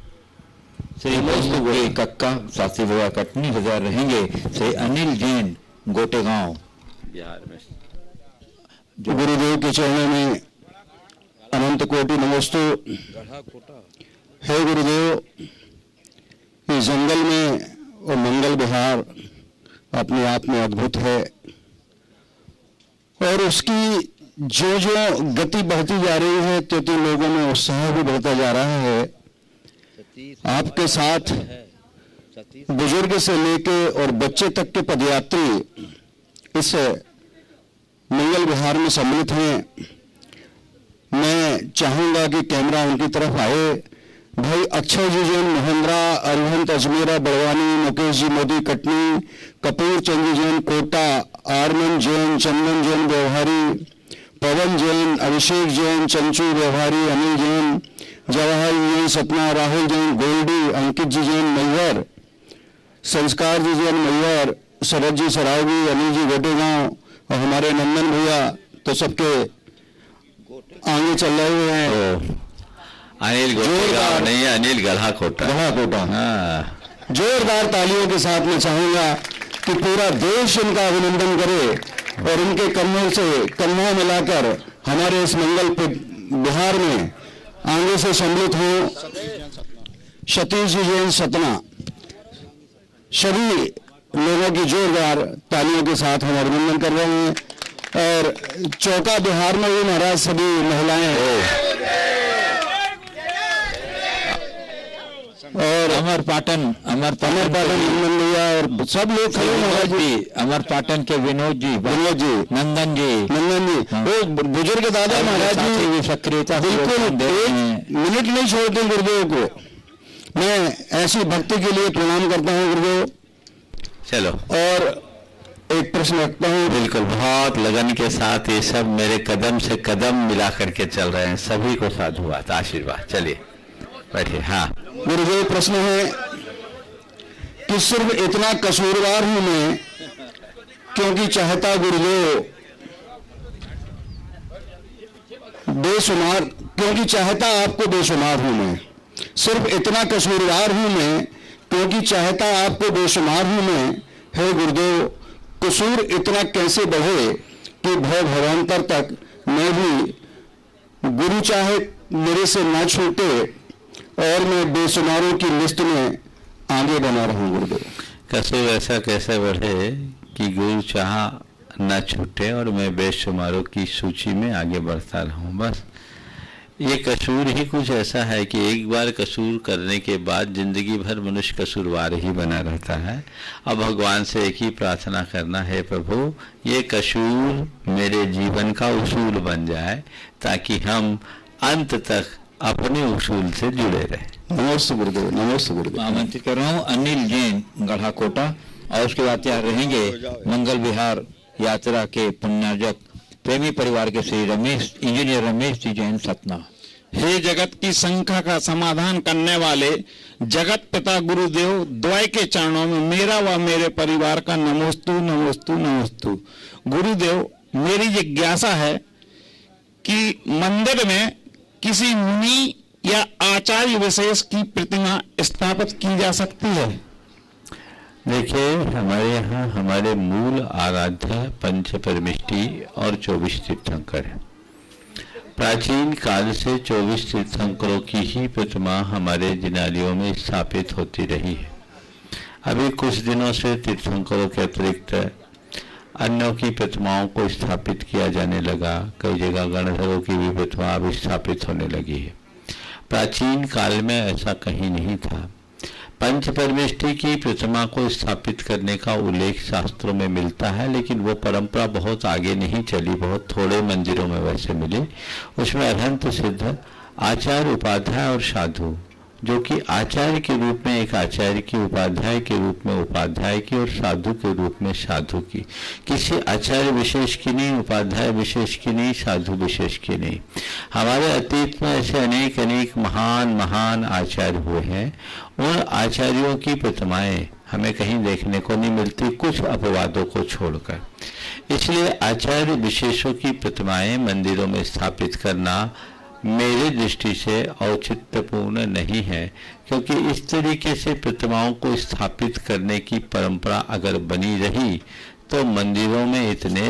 श्री मोस्ती कक्का शास्त्री परिवार कटनी हजार रहेंगे। श्री अनिल जैन गोटेगांव बिहार में। गुरुदेव के चरणों में अनंत कोटि नमस्तु। हे गुरुदेव, इस जंगल में और मंगल विहार अपने आप में अद्भुत है और उसकी जो जो गति बढ़ती जा रही है, तो लोगों में उत्साह भी बढ़ता जा रहा है। आपके साथ बुजुर्ग से लेके और बच्चे तक के पदयात्री इस मंगल विहार में सम्मिलित हैं। मैं चाहूंगा कि कैमरा उनकी तरफ आए। भाई अक्षय जी जैन महिंद्रा, अरिहंत अजमेरा बड़वानी, मुकेश जी मोदी कटनी, कपूर चंद जी जैन कोटा, आरमन जैन, चंदन जैन व्यवहारी, पवन जैन, अभिषेक जैन, चंचू व्यवहारी, अनिल जैन, जवाहर जैन सपना, राहुल जैन गोल्डी, अंकित जी जैन मैयर, संस्कार जी जैन मैयर, शरद जी सरावगी, अनिल जी गोटेगांव और हमारे नंदन भैया तो सबके आगे चल रहे हुए हैं। अनिल गोटेगांव नहीं है, अनिल गढ़ा कोटा। हाँ, जोरदार तालियों के साथ मैं चाहूंगा कि पूरा देश इनका अभिनंदन करे और इनके कन्धों से कन्धा मिलाकर हमारे इस मंगल बिहार में आगे से सम्मिलित हो। सतीश जी जैन सतना, सभी लोगों की जोरदार तालियों के साथ हम अभिनंदन कर रहे हैं। और चौका बिहार में भी महाराज सभी महिलाएं और अमर पाटन नंदन भैया और सब लोग खड़े हैं महाराज जी। अमर पाटन के विनोद जी, नंदन जी, वो बुजुर्ग दादा महाराज जी सक्रियता बिल्कुल एक मिनट नहीं छोड़ते गुरुदेव को। मैं ऐसी भक्ति के लिए प्रणाम करता हूँ गुरुदेव। चलो, और एक प्रश्न रखता हूँ। बिल्कुल, बहुत लगन के साथ ये सब मेरे कदम से कदम मिला करके चल रहे हैं। सभी को साधुवाद, आशीर्वाद। चलिए बैठिए। हाँ गुरुदेव, प्रश्न है कि सिर्फ इतना कसूरवार हूं मैं क्योंकि चाहता गुरुदेव बेशुमार, क्योंकि चाहता आपको बेशुमार हूं मैं। सिर्फ इतना कसूरवार हूं मैं क्योंकि चाहता आपको बेशुमार हूं मैं। हे गुरुदेव, कसूर इतना कैसे बढ़े कि भय भवांतर तक मैं भी गुरु चाहे मेरे से ना छूटे और मैं बेशुमारों की लिस्ट में आगे बना रहूं गुरुदेव। कसूर ऐसा कैसे बढ़े कि गुरु चाह न छूटे और मैं बेशुमारों की सूची में आगे बढ़ता रहूं। बस ये कसूर ही कुछ ऐसा है कि एक बार कसूर करने के बाद जिंदगी भर मनुष्य कसूरवार ही बना रहता है। अब भगवान से एक ही प्रार्थना करना है, प्रभु ये कसूर मेरे जीवन का उसूल बन जाए ताकि हम अंत तक अपने उसूल से जुड़े रहे। नमस्ते गुरुदेव, नमस्ते गुरुदेव। आमंत्रित कर रहा हूँ अनिल जैन गढ़ा कोटा, और उसके बाद तैयार रहेंगे मंगल विहार यात्रा के पुण्यार्जक प्रेमी परिवार के श्री रमेश, इंजीनियर रमेश जी जैन सतना। हे जगत की शंका का समाधान करने वाले जगत पिता गुरुदेव द्वय के चरणों में मेरा व मेरे परिवार का नमोस्तु नमोस्तु नमोस्तु। गुरुदेव, मेरी जिज्ञासा है कि मंदिर में किसी मुनि या आचार्य विशेष की प्रतिमा स्थापित की जा सकती है? देखिए, हमारे यहाँ हमारे मूल आराध्य पंच परमिष्टि और 24 तीर्थंकर है। प्राचीन काल से 24 तीर्थंकरों की ही प्रतिमा हमारे जिनालयों में स्थापित होती रही है। अभी कुछ दिनों से तीर्थंकरों के अतिरिक्त अन्यों की प्रतिमाओं को स्थापित किया जाने लगा। कई जगह गणधरों की भी प्रतिमा अब स्थापित होने लगी है। प्राचीन काल में ऐसा कहीं नहीं था। पंच परमेष्टि की प्रतिमा को स्थापित करने का उल्लेख शास्त्रों में मिलता है, लेकिन वो परंपरा बहुत आगे नहीं चली। बहुत थोड़े मंदिरों में वैसे मिले। उसमें अनंत सिद्ध आचार्य, उपाध्याय और साधु, जो कि आचार्य के रूप में एक आचार्य की, उपाध्याय के रूप में उपाध्याय की और साधु के रूप में साधु की। किसी आचार्य विशेष की नहीं, उपाध्याय विशेष की नहीं, साधु विशेष की नहीं। हमारे अतीत में ऐसे अनेक अनेक महान महान आचार्य हुए हैं। उन आचार्यों की प्रतिमाएं हमें कहीं देखने को नहीं मिलती, कुछ अपवादों को छोड़कर। इसलिए आचार्य विशेषों की प्रतिमाएं मंदिरों में स्थापित करना मेरे दृष्टि से औचित्यपूर्ण नहीं है, क्योंकि इस तरीके से प्रतिमाओं को स्थापित करने की परंपरा अगर बनी रही तो मंदिरों में इतने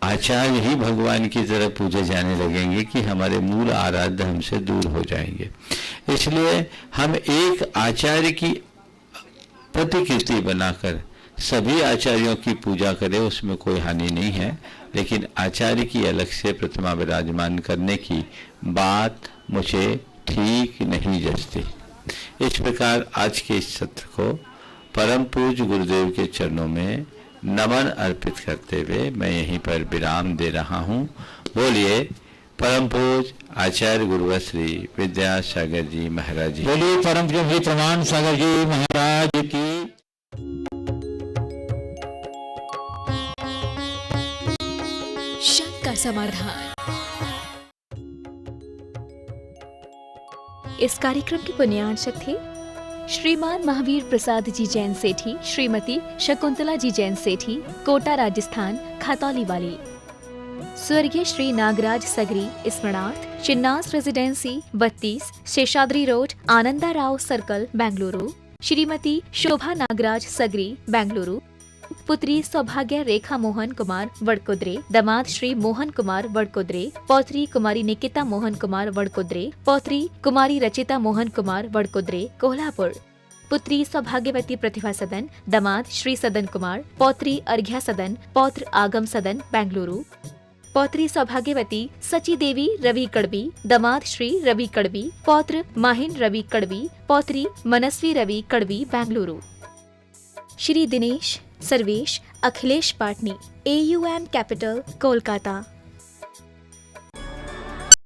आचार्य ही भगवान की तरह पूजे जाने लगेंगे कि हमारे मूल आराध्य हमसे दूर हो जाएंगे। इसलिए हम एक आचार्य की प्रतिकृति बनाकर सभी आचार्यों की पूजा करें, उसमें कोई हानि नहीं है, लेकिन आचार्य की अलग से प्रतिमा विराजमान करने की बात मुझे ठीक नहीं जचती। इस प्रकार आज के इस सत्र को परम पूज्य गुरुदेव के चरणों में नमन अर्पित करते हुए मैं यहीं पर विराम दे रहा हूँ। बोलिए परम पूज्य आचार्य गुरुवर श्री विद्यासागर जी महाराज जी। बोलिए परम पूज्य प्रमाण सागर जी महाराज की। शंका समाधान। इस कार्यक्रम के पुण्यार्चक थे श्रीमान महावीर प्रसाद जी जैन सेठी, श्रीमती शकुंतला जी जैन सेठी, कोटा राजस्थान खतौली वाली। स्वर्गीय श्री नागराज सगरी स्मरणार्थ, Chinnas residency 32, Seshadri road, Ananda Rao circle, Bengaluru. Shrimati Shobha Nagaraj Sagari, Bengaluru. पुत्री सौभाग्य रेखा मोहन कुमार वडकुद्रे, दामाद श्री मोहन कुमार वडकुद्रे, पौत्री कुमारी निकिता मोहन कुमार वडकुद्रे, पौत्री कुमारी रचिता मोहन कुमार वडकुद्रे, कोल्हापुर। पुत्री सौभाग्यवती प्रतिभा सदन, दामाद श्री सदन कुमार, पौत्री अर्घ्या सदन, पौत्र आगम सदन, बेंगलुरु। पौत्री सौभाग्यवती सची देवी रवि कड़बी, दामाद श्री रवि कड़बी, पौत्र माहिन रवि कड़बी, पौत्री मनस्वी रवि कड़बी, बेंगलुरु। Shri Dinesh, Sarvesh, Akhilesh Patni, AUM capital, Kolkata.